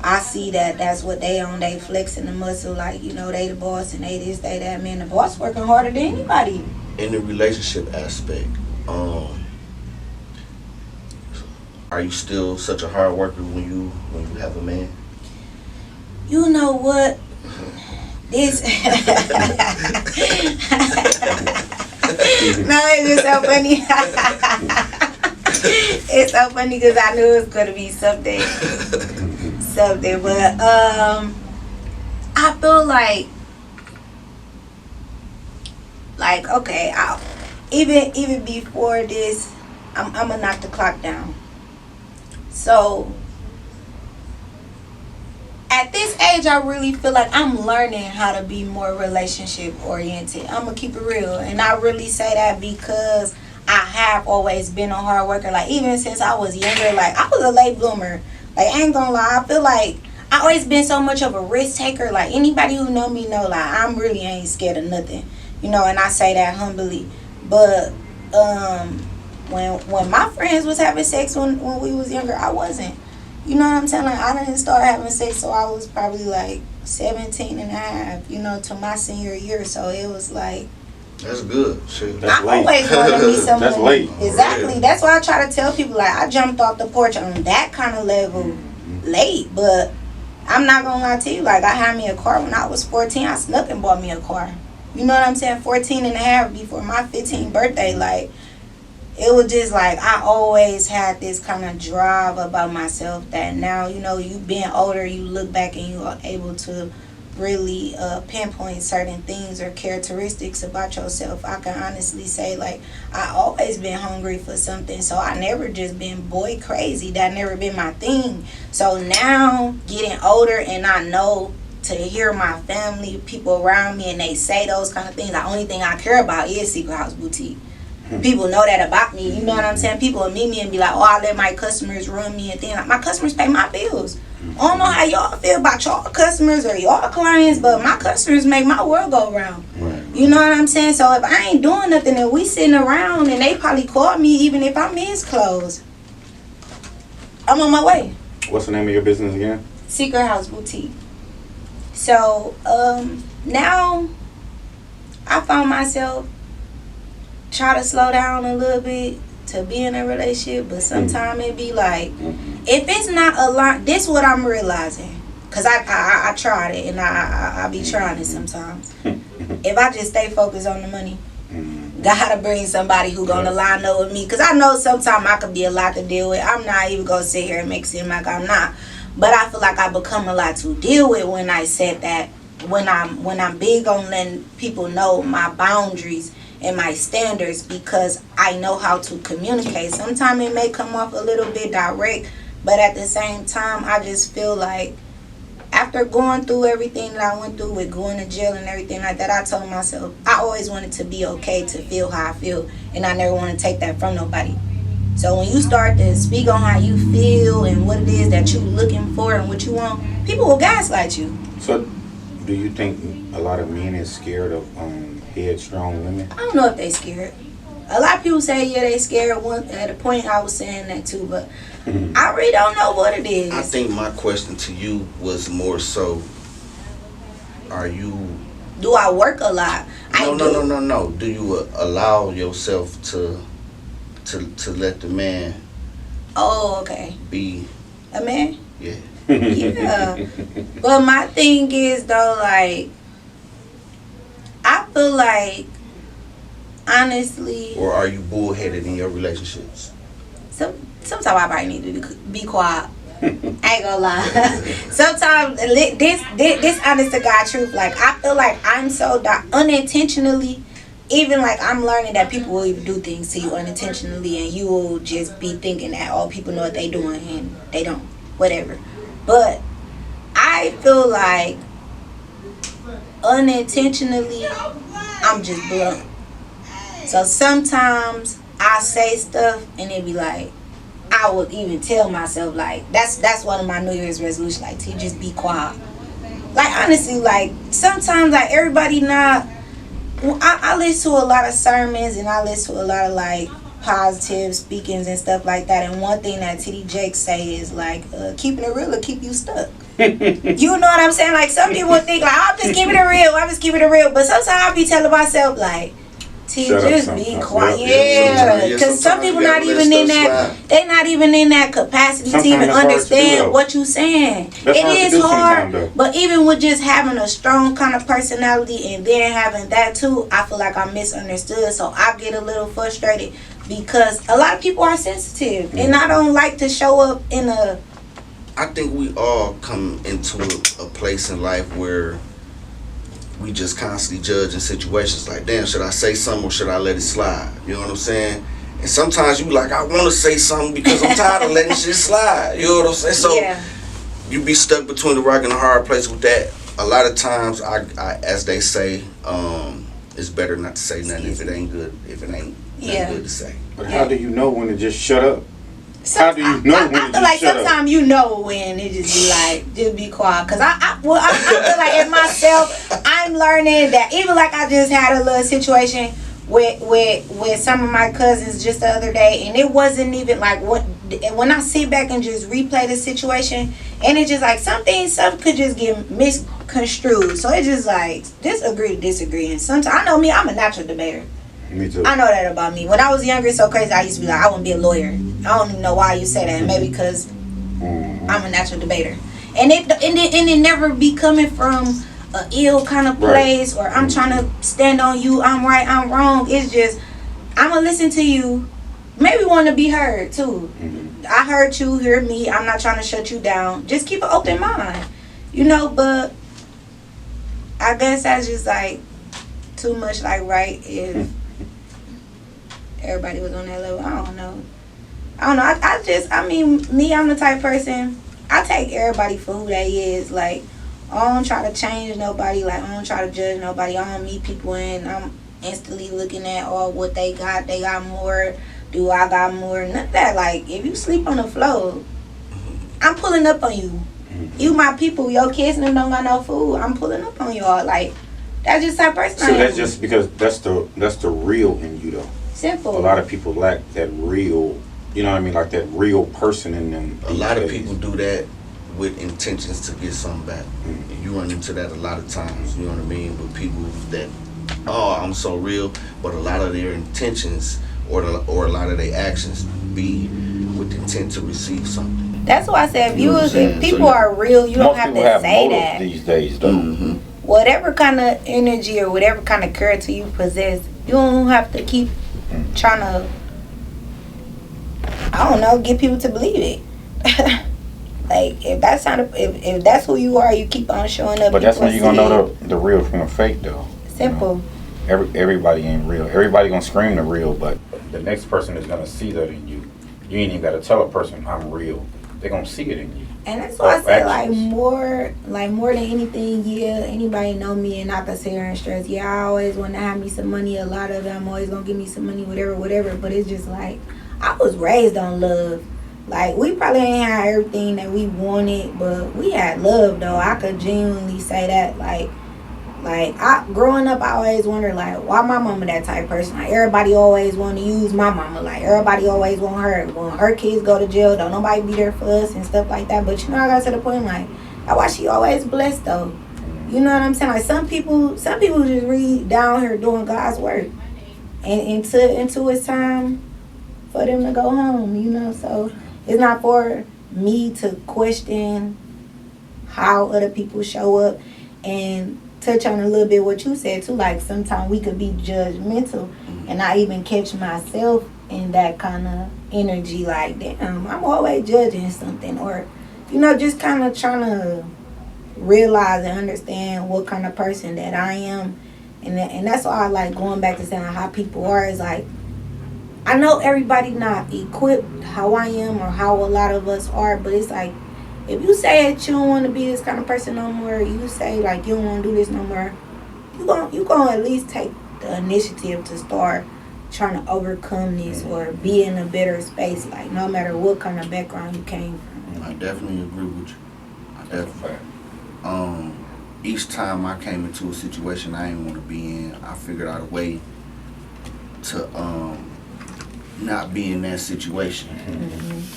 I see that's what they on. They flexing the muscle, like, you know, they the boss and they this, they that. Man, the boss working harder than anybody. In the relationship aspect, are you still such a hard worker when you have a man? You know what? This no, it's just so funny. It's so funny because I knew it was gonna be something. But I feel like okay, even before this, I'm gonna knock the clock down. So at this age, I really feel like I'm learning how to be more relationship oriented. I'm gonna keep it real, and I really say that because I have always been a hard worker. Like even since I was younger, like I was a late bloomer. Like I ain't gonna lie, I feel like I always been so much of a risk taker. Like anybody who know me know, like I'm really ain't scared of nothing, you know. And I say that humbly. But when my friends was having sex when we was younger, I wasn't. You know what I'm saying? Like I didn't start having sex so I was probably like 17 and a half, you know, to my senior year. So it was like, that's good. Shit. I always wanted to be someone. That's late. Exactly. That's why I try to tell people, like, I jumped off the porch on that kind of level late. But I'm not going to lie to you. Like, I had me a car when I was 14. I snuck and bought me a car. You know what I'm saying? 14 and a half before my 15th birthday. Like, it was just like I always had this kind of drive about myself that now, you know, you being older, you look back and you are able to really pinpoint certain things or characteristics about yourself. I can honestly say, like, I always been hungry for something, so I never just been boy crazy. That never been my thing. So now getting older and I know to hear my family, people around me, and they say those kind of things, the only thing I care about is Secret House Boutique. People know that about me. You know what I'm saying? People will meet me and be like, oh, I let my customers run me and things. Like, my customers pay my bills. I don't know how y'all feel about y'all customers or y'all clients, but my customers make my world go round. Right. You know what I'm saying? So if I ain't doing nothing and we sitting around and they probably call me even if I'm in clothes, I'm on my way. What's the name of your business again? Secret House Boutique. So now I found myself try to slow down a little bit to be in a relationship, but sometimes it be like, if it's not a lot, this what I'm realizing, because I tried it and I be trying it sometimes. If I just stay focused on the money, gotta bring somebody who gonna line up with me, because I know sometimes I could be a lot to deal with. I'm not even gonna sit here and make it seem like I'm not, but I feel like I become a lot to deal with when I said that, when I'm big on letting people know my boundaries and my standards, because I know how to communicate. Sometimes it may come off a little bit direct, but at the same time, I just feel like after going through everything that I went through with going to jail and everything like that, I told myself I always wanted to be okay to feel how I feel, and I never want to take that from nobody. So when you start to speak on how you feel and what it is that you're looking for and what you want, people will gaslight you. So do you think a lot of men is scared of headstrong women? I don't know if they scared. A lot of people say, yeah, they scared. At a point, I was saying that too, but I really don't know what it is. I think my question to you was more so, do I work a lot? No. Do you allow yourself to let the man be a man? Yeah. Yeah. But my thing is though, like, I feel like, honestly, or are you bullheaded in your relationships? Sometimes I probably need to be quiet. I ain't gonna lie. Sometimes this honest to God truth, like, I feel like I'm so unintentionally, even like I'm learning that people will even do things to you unintentionally, and you will just be thinking that all people know what they doing and they don't, whatever. But I feel like unintentionally I'm just blunt. So sometimes I say stuff and it be like, I would even tell myself, like, that's one of my New Year's resolutions, like, to just be quiet. Like, honestly, like, sometimes, like, everybody not, I listen to a lot of sermons and I listen to a lot of, like, positive speakings and stuff like that, and one thing that T.D. Jakes say is, like, keeping it real will keep you stuck. You know what I'm saying? Like, some people think, like, I'm just keeping it real, but sometimes I be telling myself, like, just be quiet. Yeah, because some people not even in that. They not even in that capacity to even understand what you saying. It is hard, but even with just having a strong kind of personality and then having that too, I feel like I'm misunderstood. So I get a little frustrated because a lot of people are sensitive, and I don't like to show up in a. I think we all come into a place in life where we just constantly judging situations like, damn, should I say something or should I let it slide? You know what I'm saying? And sometimes you like, I want to say something because I'm tired of letting shit slide. You know what I'm saying? So you be stuck between the rock and the hard place with that. A lot of times, I as they say, it's better not to say nothing if it ain't good. If it ain't good to say. But how do you know when to just shut up? How do you know when I feel like sometimes you know when it just be like, just be quiet. Cause I feel like in myself, I'm learning that even like I just had a little situation with some of my cousins just the other day, and it wasn't even like when I sit back and just replay the situation, and it's just like some could just get misconstrued. So it's just like disagree, and sometimes I know me, I'm a natural debater. Me too. I know that about me. When I was younger, it's so crazy. I used to be like, I want to be a lawyer. I don't even know why you say that. Maybe because I'm a natural debater, and it never be coming from a ill kind of place, or I'm trying to stand on you. I'm right. I'm wrong. It's just I'm gonna listen to you. Maybe want to be heard too. I heard you. Hear me. I'm not trying to shut you down. Just keep an open mind, you know. But I guess that's just like too much. Like if everybody was on that level, I don't know. I mean, me, I'm the type of person, I take everybody for who they is. Like, I don't try to change nobody. Like, I don't try to judge nobody. I don't meet people and I'm instantly looking at what they got. They got more. Do I got more? None of that. Like, if you sleep on the floor, I'm pulling up on you. You my people. Your kids and them don't got no food. I'm pulling up on y'all. Like, that's just that person. So that's just because that's the real in you though. Simple. A lot of people lack that real, you know what I mean, like that real person in them. A lot of people do that with intentions to get something back. And you run into that a lot of times, you know what I mean, with people that, I'm so real, but a lot of their intentions or a lot of their actions be with the intent to receive something. That's why I said if people are real, you don't have to say that. These days though. Whatever kind of energy or whatever kind of character you possess, you don't have to keep trying to, I don't know, get people to believe it. Like, if that's who you are, you keep on showing up. But that's when you're gonna know the real from the fake though. Simple. You know? Everybody ain't real. Everybody gonna scream the real, but the next person is gonna see that in you. You ain't even gotta tell a person I'm real. They're gonna see it in you. And that's why I said, like more than anything, anybody know me and I can sit here and stress, I always want to have me some money, a lot of them always gonna give me some money, whatever, but it's just like, I was raised on love. Like, we probably ain't had everything that we wanted, but we had love though. I could genuinely say that, like Like, growing up, I always wondered, like, why my mama that type of person? Like, everybody always want to use my mama. Like, everybody always want her. When her kids go to jail, don't nobody be there for us and stuff like that. But, you know, I got to the point, like, that's why she always blessed, though. You know what I'm saying? Like, some people just read down here doing God's work. And until it's time for them to go home, you know? So, it's not for me to question how other people show up, and touch on a little bit what you said too, like sometimes we could be judgmental and I even catch myself in that kind of energy, like, damn, I'm always judging something, or, you know, just kind of trying to realize and understand what kind of person that I am. And that's why I like going back to saying how people are, is like, I know everybody not equipped how I am or how a lot of us are, but it's like, if you say that you don't want to be this kind of person no more, you say like you don't want to do this no more, you gonna at least take the initiative to start trying to overcome this or be in a better space, like no matter what kind of background you came from. I definitely agree with you. I definitely. Each time I came into a situation I didn't want to be in, I figured out a way to not be in that situation.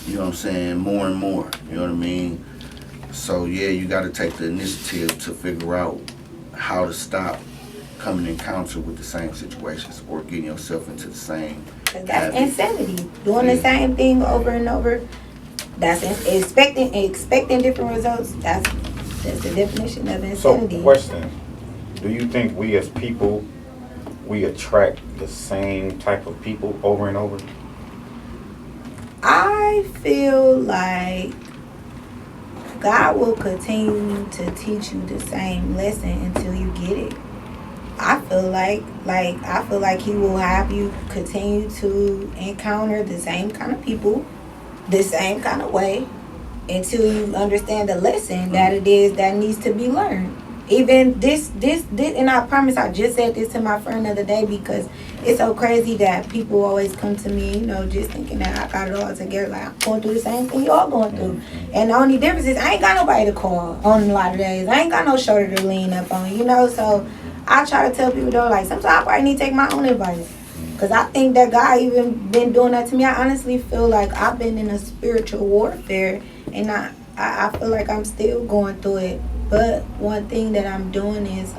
You know what I'm saying? More and more. You know what I mean? So yeah, you got to take the initiative to figure out how to stop coming in encounter with the same situations or getting yourself into the same. That's insanity. Doing the same thing over and over. That's expecting different results. That's the definition of insanity. So, question: do you think we as people, we attract the same type of people over and over? I feel like God will continue to teach you the same lesson until you get it. I feel like He will have you continue to encounter the same kind of people, the same kind of way, until you understand the lesson that it is that needs to be learned. Even this, and I promise I just said this to my friend the other day, because it's so crazy that people always come to me, you know, just thinking that I got it all together. Like, I'm going through the same thing y'all going through. And the only difference is I ain't got nobody to call on a lot of days. I ain't got no shoulder to lean up on, you know? So I try to tell people, though, like, sometimes I probably need to take my own advice. Because I think that God even been doing that to me. I honestly feel like I've been in a spiritual warfare, and I feel like I'm still going through it. But one thing that I'm doing is,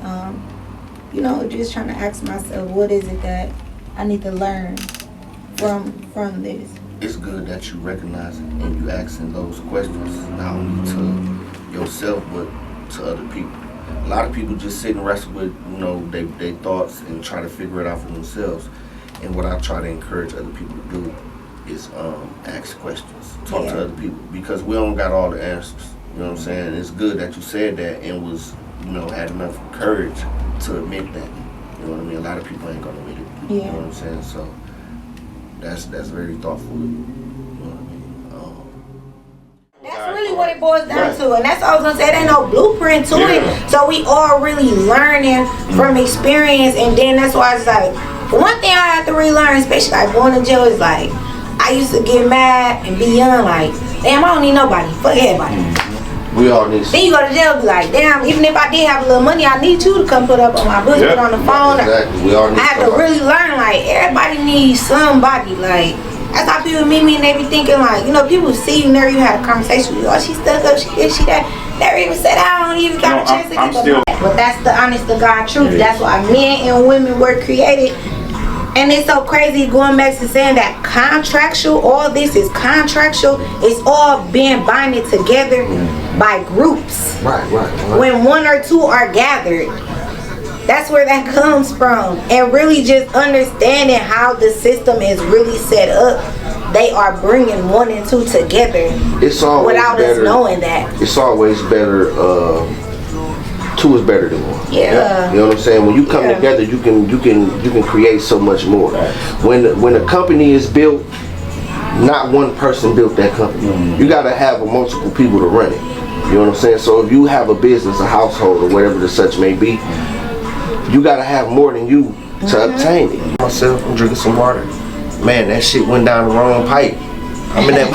you know, just trying to ask myself, what is it that I need to learn from this? It's good that you recognize it and you asking those questions, not only to yourself, but to other people. A lot of people just sit and wrestle with, you know, their thoughts and try to figure it out for themselves. And what I try to encourage other people to do is ask questions, talk to other people, because we don't got all the answers. You know what I'm saying? It's good that you said that and was, you know, had enough courage to admit that. You know what I mean? A lot of people ain't gonna admit it. Yeah. You know what I'm saying? So that's very thoughtful. You know what I mean? That's really what it boils down to, and that's all I was gonna say. There ain't no blueprint to it, so we all really learning from experience. And then that's why it's like, one thing I have to relearn, especially like going to jail, is like, I used to get mad and be young, like, damn, I don't need nobody, fuck everybody. We all need. Then you go to jail, be like, damn, even if I did have a little money, I need you to come put up on my books, put on the phone. Exactly. We all need. I have to really learn, like, everybody needs somebody. Like, that's how people meet me and they be thinking, like, you know, people see you, never even had a conversation with you. Oh, she stuck up, she this, she that. Never even said I don't even got a chance to get them. But that's the honest to God truth. That's why men and women were created. And it's so crazy going back to saying that contractual, all this is contractual. It's all being binded together by groups. Right. When one or two are gathered, that's where that comes from. And really just understanding how the system is really set up. They are bringing one and two together. It's always without better, us knowing that. It's always better. Two is better than one. Yeah. You know what I'm saying? When you come together, you can create so much more. When a company is built, not one person built that company. You got to have multiple people to run it. You know what I'm saying? So if you have a business, a household, or whatever the such may be, you got to have more than you to obtain it. Myself, I'm drinking some water. Man, that shit went down the wrong pipe. I'm in that,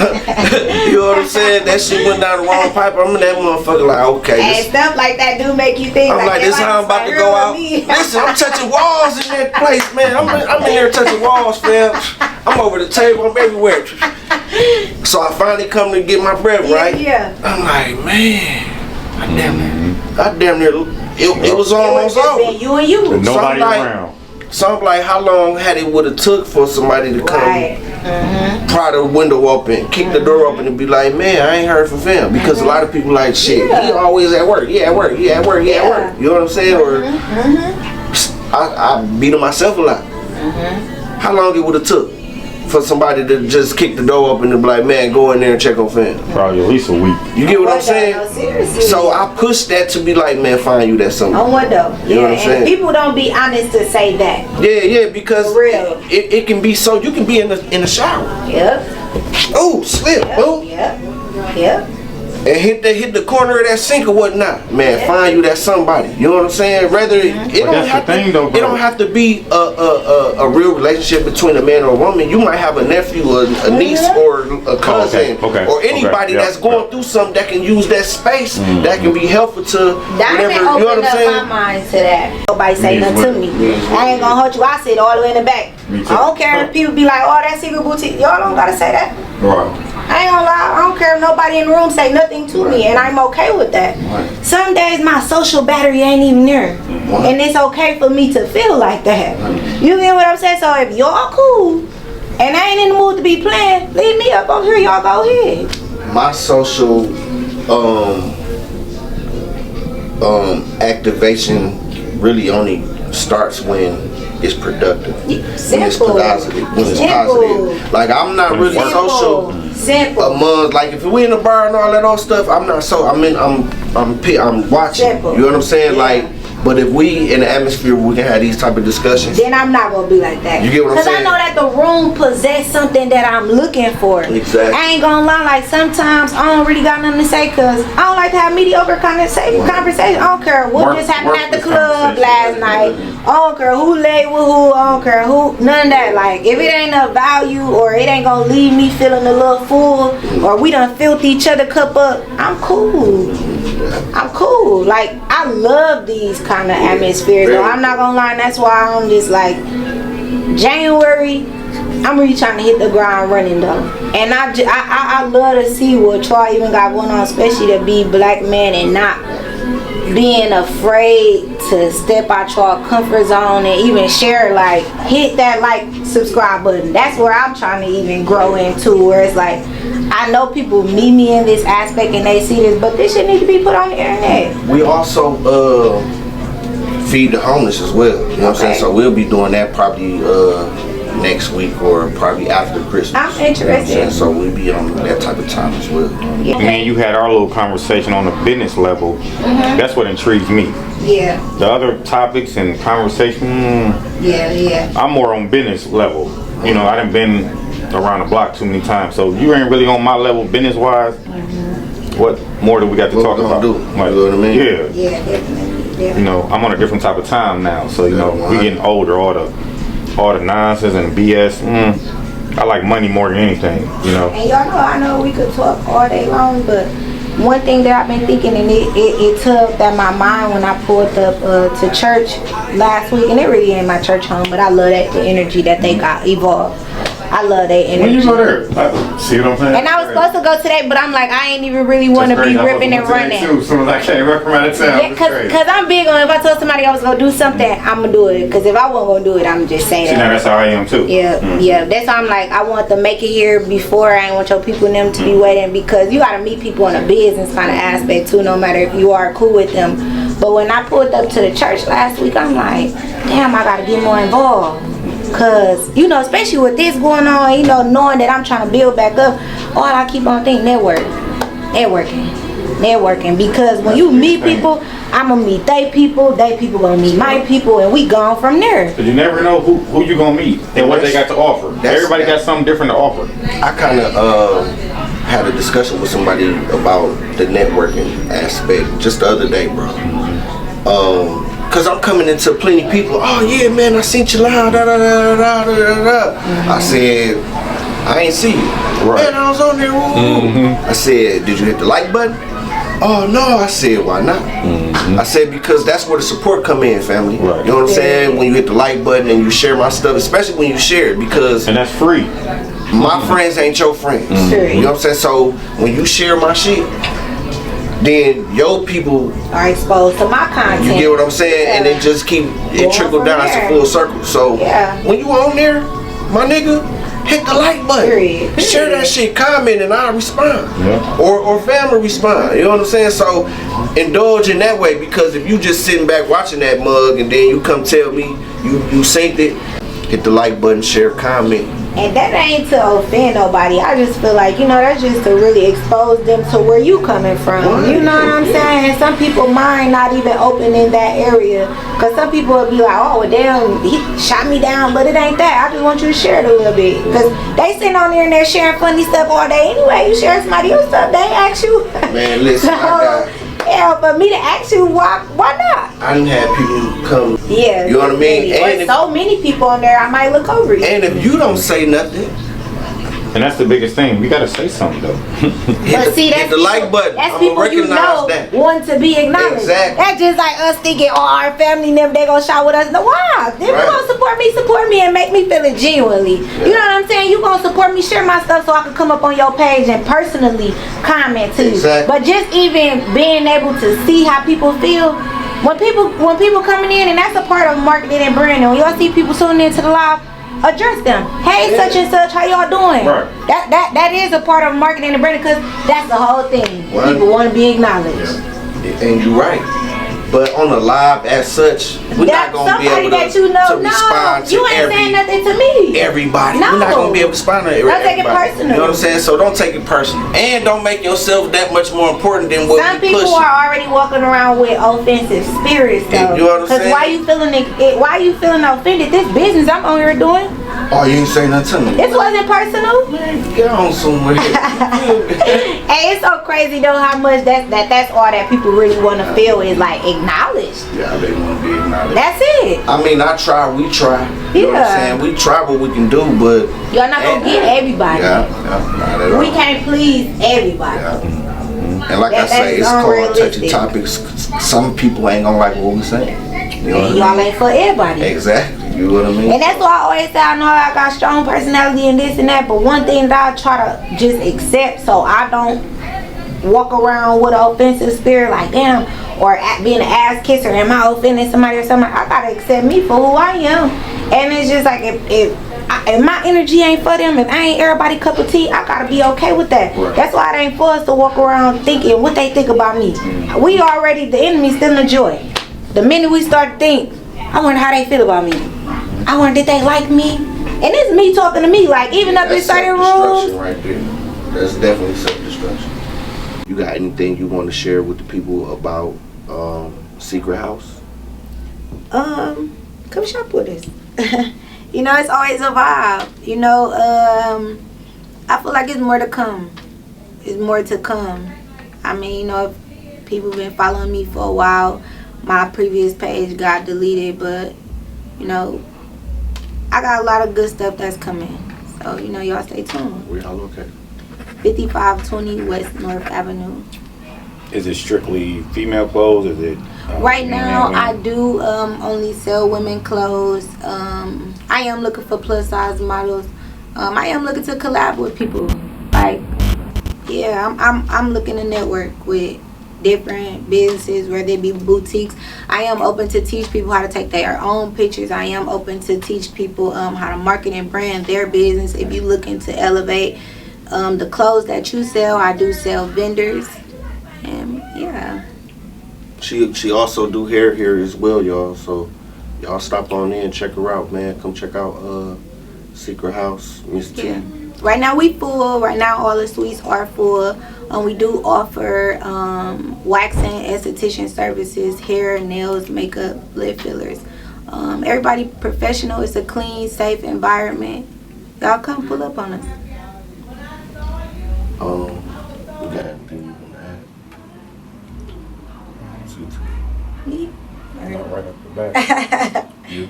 you know what I'm saying? That shit went down the wrong pipe. I'm in that motherfucker like, okay. And stuff like that do make you think. I'm like, this how I'm about to go out. Listen, I'm touching walls in that place, man. I'm in there touching walls, fam. I'm over the table, I'm everywhere. So I finally come to get my breath, right? Yeah. I'm like, man, I damn near, it was almost over. You and you. Nobody around. So I'm like, how long had it would have took for somebody to come, pry the window open, kick the door open, and be like, man, I ain't heard from him, because a lot of people like, shit, he always at work, at work. You know what I'm saying? Or I beat myself a lot. How long it would have took for somebody to just kick the door open and be like, man, go in there and check on fam? Probably at least a week. You get what I'm saying? No, seriously. So I pushed that to be like, man, find you that something. On what though? You know what I'm saying? People don't be honest to say that. Yeah, because For real. It can be so, you can be in the shower. Yep. Oh, slip, boom. Yep. And hit the corner of that sink or whatnot. Man, find you that somebody. You know what I'm saying? Rather, it don't have to be a real relationship between a man or a woman. You might have a nephew or a niece or a cousin or anybody that's going through something that can use that space that can be helpful to whatever. You know what I'm saying? My mind to that. Nobody say nothing to me. I ain't gonna hold you. I sit all the way in the back. I don't care if people be like, oh, that secret boutique. Y'all don't gotta say that. Right. I ain't gonna lie, I don't care if nobody in the room say nothing to me, and I'm okay with that. Some days my social battery ain't even there, and it's okay for me to feel like that. You get what I'm saying? So if y'all cool, and I ain't in the mood to be playing, leave me up over here, y'all go ahead. My social activation really only starts when it's productive. Simple. When it's positive. Like, I'm not really social among, like, if we in the bar and all that old stuff, I'm not so, I'm watching. Simple. You know what I'm saying? Like, but if we in the atmosphere where we can have these type of discussions, then I'm not gonna be like that. You get what I'm saying? Because I know that the room possess something that I'm looking for. Exactly. I ain't gonna lie, like sometimes I don't really got nothing to say because I don't like to have mediocre conversation. I don't care what just happened at the club last night. I don't care who laid with who. I don't care who. None of that. Like, if it ain't of value or it ain't gonna leave me feeling a little full or we done filled each other cup up, I'm cool. Like, I love these kind of atmospheres though. I'm not gonna lie, and that's why I'm just like, January, I'm really trying to hit the ground running though. And I love to see what Troy even got going on, especially to be black man and not being afraid to step out your comfort zone and even share, like, hit that like, subscribe button. That's where I'm trying to even grow into, where it's like, I know people meet me in this aspect and they see this, but this shit need to be put on the internet. we also feed the homeless as well. You know what I'm saying? So we'll be doing that probably next week or probably after Christmas. I'm interested. So we'll be on that type of time as well. Yeah. Man, you had our little conversation on the business level. That's what intrigues me. Yeah. The other topics and conversation, Yeah. I'm more on business level. You know, I done been around the block too many times, so you ain't really on my level business wise. What more do we got to talk about? Do? Like, you know what I mean? Yeah, definitely. You know, I'm on a different type of time now, so you know, we getting older. All the nonsense and BS. I like money more than anything. You know. And y'all know, I know we could talk all day long, but one thing that I've been thinking, and it tugged at my mind when I pulled up to church last week, and it really ain't my church home, but I love that the energy that they got evolved. I love their energy. When you go there, see what I'm saying? And I was supposed to go today, but I'm like, I ain't even really want to be ripping and running. As soon as I came up from out of town. Yeah, cause I'm big on, if I told somebody I was gonna do something, I'm gonna do it. Cause if I wasn't gonna do it, I'm just saying that. Now that's how I am too. Yeah. That's why I'm like, I want to make it here before. I ain't want your people and them to be waiting, because you gotta meet people in a business kind of aspect too, no matter if you are cool with them. But when I pulled up to the church last week, I'm like, damn, I gotta get more involved. Cause, you know, especially with this going on, you know, knowing that I'm trying to build back up, all I keep on thinking, networking. Because when you meet people, I'm gonna meet they people gonna meet my people, and we gone from there. But you never know who you gonna meet and what they got to offer. Everybody got something different to offer. I kind of had a discussion with somebody about the networking aspect just the other day, bro. Cause I'm coming into plenty people. Oh yeah, man, I seen you live. I said, I ain't see you. Right. Man, I was on there. I said, did you hit the like button? Oh no, I said, why not? I said, because that's where the support come in, family. Right. You know what I'm saying? When you hit the like button and you share my stuff, especially when you share it, because And that's free. my friends ain't your friends. Sure. You know what I'm saying? So when you share my shit, then your people Are exposed to my content. you get what I'm saying? And it just trickle down. It's a full circle. So when you on there, my nigga, hit the like button. Period. Share that shit, comment, and I'll respond. Yeah. Or family respond. You know what I'm saying? So indulge in that way, because if you just sitting back watching that mug and then you come tell me you synced it, hit the like button, share, comment. And that ain't to offend nobody. I just feel like, you know, that's just to really expose them to where you coming from. You know what I'm saying? Some people mind not even open in that area. Because some people will be like, oh, well, damn, he shot me down. But it ain't that. I just want you to share it a little bit. Because they sitting on there and they're sharing funny stuff all day anyway. You share somebody else's stuff, they ain't ask you. Man, listen, yeah, for me to ask you, why not? I done had people come. Yeah. You know what I mean? Or so many people on there, I might look over you. And if you don't say nothing, And that's the biggest thing. We gotta say something though. But see, that's hit the like button. That's I'm people you know that. want to be acknowledged. Exactly. That's just like us thinking, oh, our family never they gonna shout with us. No, why? If you gonna support me and make me feel it genuinely. Yeah. You know what I'm saying? You gonna support me, share my stuff so I can come up on your page and personally comment to you. Exactly. But just even being able to see how people feel. When people coming in, and that's a part of marketing and branding. When y'all see people tuning into the live, address them. Hey, such and such, how y'all doing? Right. That is a part of marketing and branding, because that's the whole thing. Well, People want to be acknowledged. And you're right. But on the live as such, we're not going to be able that you know, to respond to you ain't saying nothing to me. everybody. No. We're not going to be able to respond to everybody. Don't take it personal. You know what I'm saying? So don't take it personal. And don't make yourself that much more important than what Some we people push. are already walking around with offensive spirits, though. You know what I'm saying? Why you feeling why you feeling offended? This business I'm on here doing. Oh, you ain't saying nothing to me. This wasn't personal. Get on somewhere. Hey, it's so crazy though how much that's all that people really want to feel is like acknowledged. Yeah, they want to be acknowledged. That's it. I mean, I try, we try. You know what I'm saying? We try what we can do, but Y'all not gonna get everybody. Yeah, not at all. We can't please everybody. Yeah. And like I That's say, it's called touchy unrealistic. topics. Some people ain't gonna like what we say. You know And what I y'all mean? ain't for everybody. Exactly. You know what I mean? And that's why I always say I know I got strong personality and this and that, but one thing that I try to just accept so I don't walk around with an offensive spirit like damn, or being an ass kisser, am I offending somebody or something? I gotta accept me for who I am. And it's just like if my energy ain't for them, if I ain't everybody cup of tea, I gotta be okay with that. Right. That's why it ain't for us to walk around thinking what they think about me. We already, the enemy still enjoy. The minute we start to think, I wonder how they feel about me. I wonder did they like me? And it's me talking to me, like even up in certain rooms. Right there. That's definitely self-destruction. You got anything you want to share with the people about Secret House? Come shop with us. You know, it's always a vibe. You know, I feel like it's more to come. It's more to come. I mean, you know, if people been following me for a while, my previous page got deleted, but you know, I got a lot of good stuff that's coming. So, you know, y'all stay tuned. We all okay. 5520 West North Avenue. Is it strictly female clothes? Is it Right now, women? I do only sell women clothes. I am looking for plus size models. I am looking to collab with people. Like, yeah, I'm looking to network with different businesses, whether it be boutiques. I am open to teach people how to take their own pictures. I am open to teach people how to market and brand their business. If you're looking to elevate the clothes that you sell, I do sell vendors. And yeah. She also do hair here as well, y'all. So y'all stop on in, check her out, man. Come check out Secret House, Miss T. Yeah. Right now we full. Right now all the suites are full. We do offer waxing, esthetician services, hair, nails, makeup, lip fillers. Everybody professional. It's a clean, safe environment. Y'all come pull up on us. We got anything you want to add? Me? Not right off the bat. You?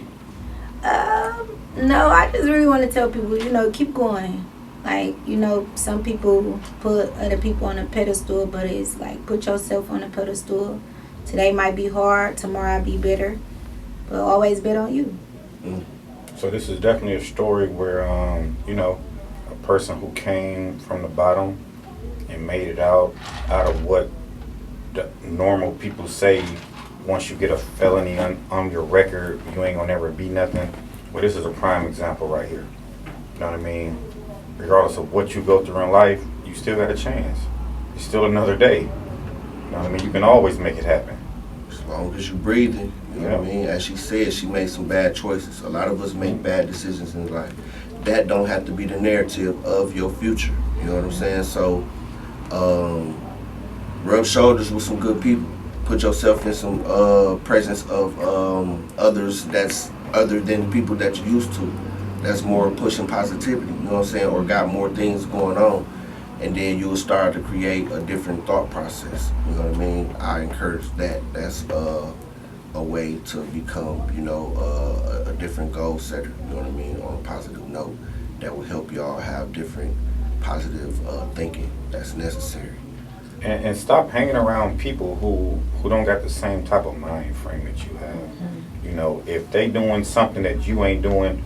No, I just really want to tell people, you know, keep going. Like, some people put other people on a pedestal, but it's like, put yourself on a pedestal. Today might be hard, tomorrow might be better, but always bet on you. So this is definitely a story where, a person who came from the bottom and made it out of what the normal people say. Once you get a felony on your record, you ain't gonna never be nothing. Well, this is a prime example right here. You know what I mean? Regardless of what you go through in life, you still got a chance. It's still another day. You know what I mean? You can always make it happen. As long as you're breathing, you know what I mean? As she said, she made some bad choices. A lot of us make bad decisions in life. That don't have to be the narrative of your future. You know what I'm saying? So, rub shoulders with some good people. Put yourself in some presence of others that's other than the people that you're used to. That's more pushing positivity, you know what I'm saying? Or got more things going on. And then you'll start to create a different thought process. You know what I mean? I encourage that. That's a way to become, a different goal setter, you know what I mean, on a positive note that will help y'all have different positive thinking that's necessary. And stop hanging around people who don't got the same type of mind frame that you have. Mm-hmm. If they doing something that you ain't doing,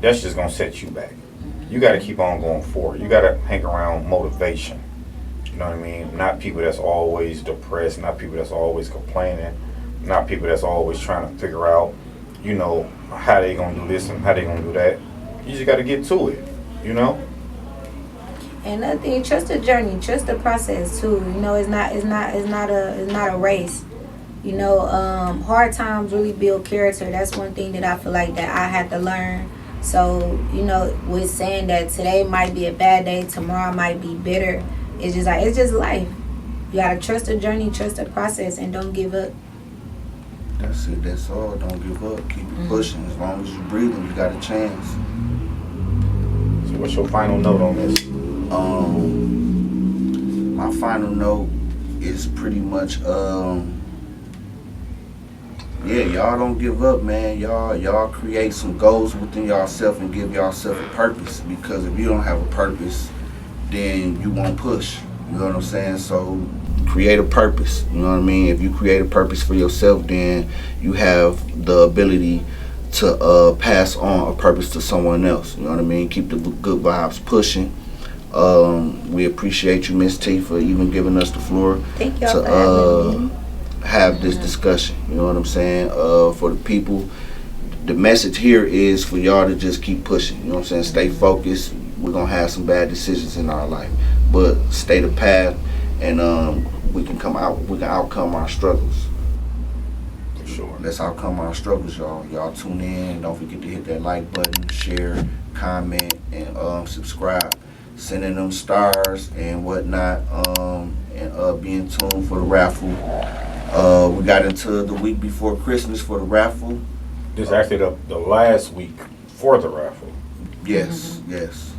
that's just gonna set you back. You gotta keep on going forward. You gotta hang around motivation. You know what I mean? Not people that's always depressed, not people that's always complaining, not people that's always trying to figure out, how they gonna do this and how they gonna do that. You just gotta get to it, And another thing, trust the journey, trust the process too. It's not a race. Hard times really build character. That's one thing that I feel like that I had to learn. So, with saying that today might be a bad day, tomorrow might be better. It's just life. You gotta trust the journey, trust the process, and don't give up. That's it. That's all. Don't give up. Keep it pushing. As long as you're breathing, you got a chance. So what's your final note on this? My final note is pretty much, y'all don't give up, man. Y'all create some goals within yourself and give yourself a purpose. Because if you don't have a purpose, then you won't push. You know what I'm saying? So create a purpose. You know what I mean? If you create a purpose for yourself, then you have the ability to pass on a purpose to someone else. You know what I mean? Keep the good vibes pushing. We appreciate you, Miss T, for even giving us the floor. Thank y'all for having me. Have this discussion. You know what I'm saying? For the people, the message here is for y'all to just keep pushing. You know what I'm saying? Stay focused. We're gonna have some bad decisions in our life, but stay the path, and we can outcome our struggles. For sure. Let's outcome our struggles, y'all. Y'all tune in. Don't forget to hit that like button, share, comment, and subscribe. Sending them stars and whatnot, and be in tune for the raffle. We got into the week before Christmas for the raffle. This is actually the last week for the raffle. Yes, yes.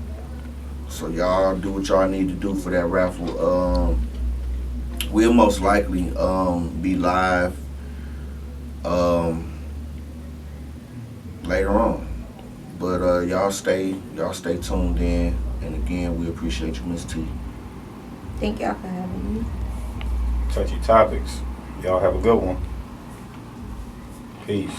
So y'all do what y'all need to do for that raffle. We'll most likely be live later on. But y'all stay tuned in. And again, we appreciate you, Miss T. Thank y'all for having me. Touchy Topics. Y'all have a good one. Peace.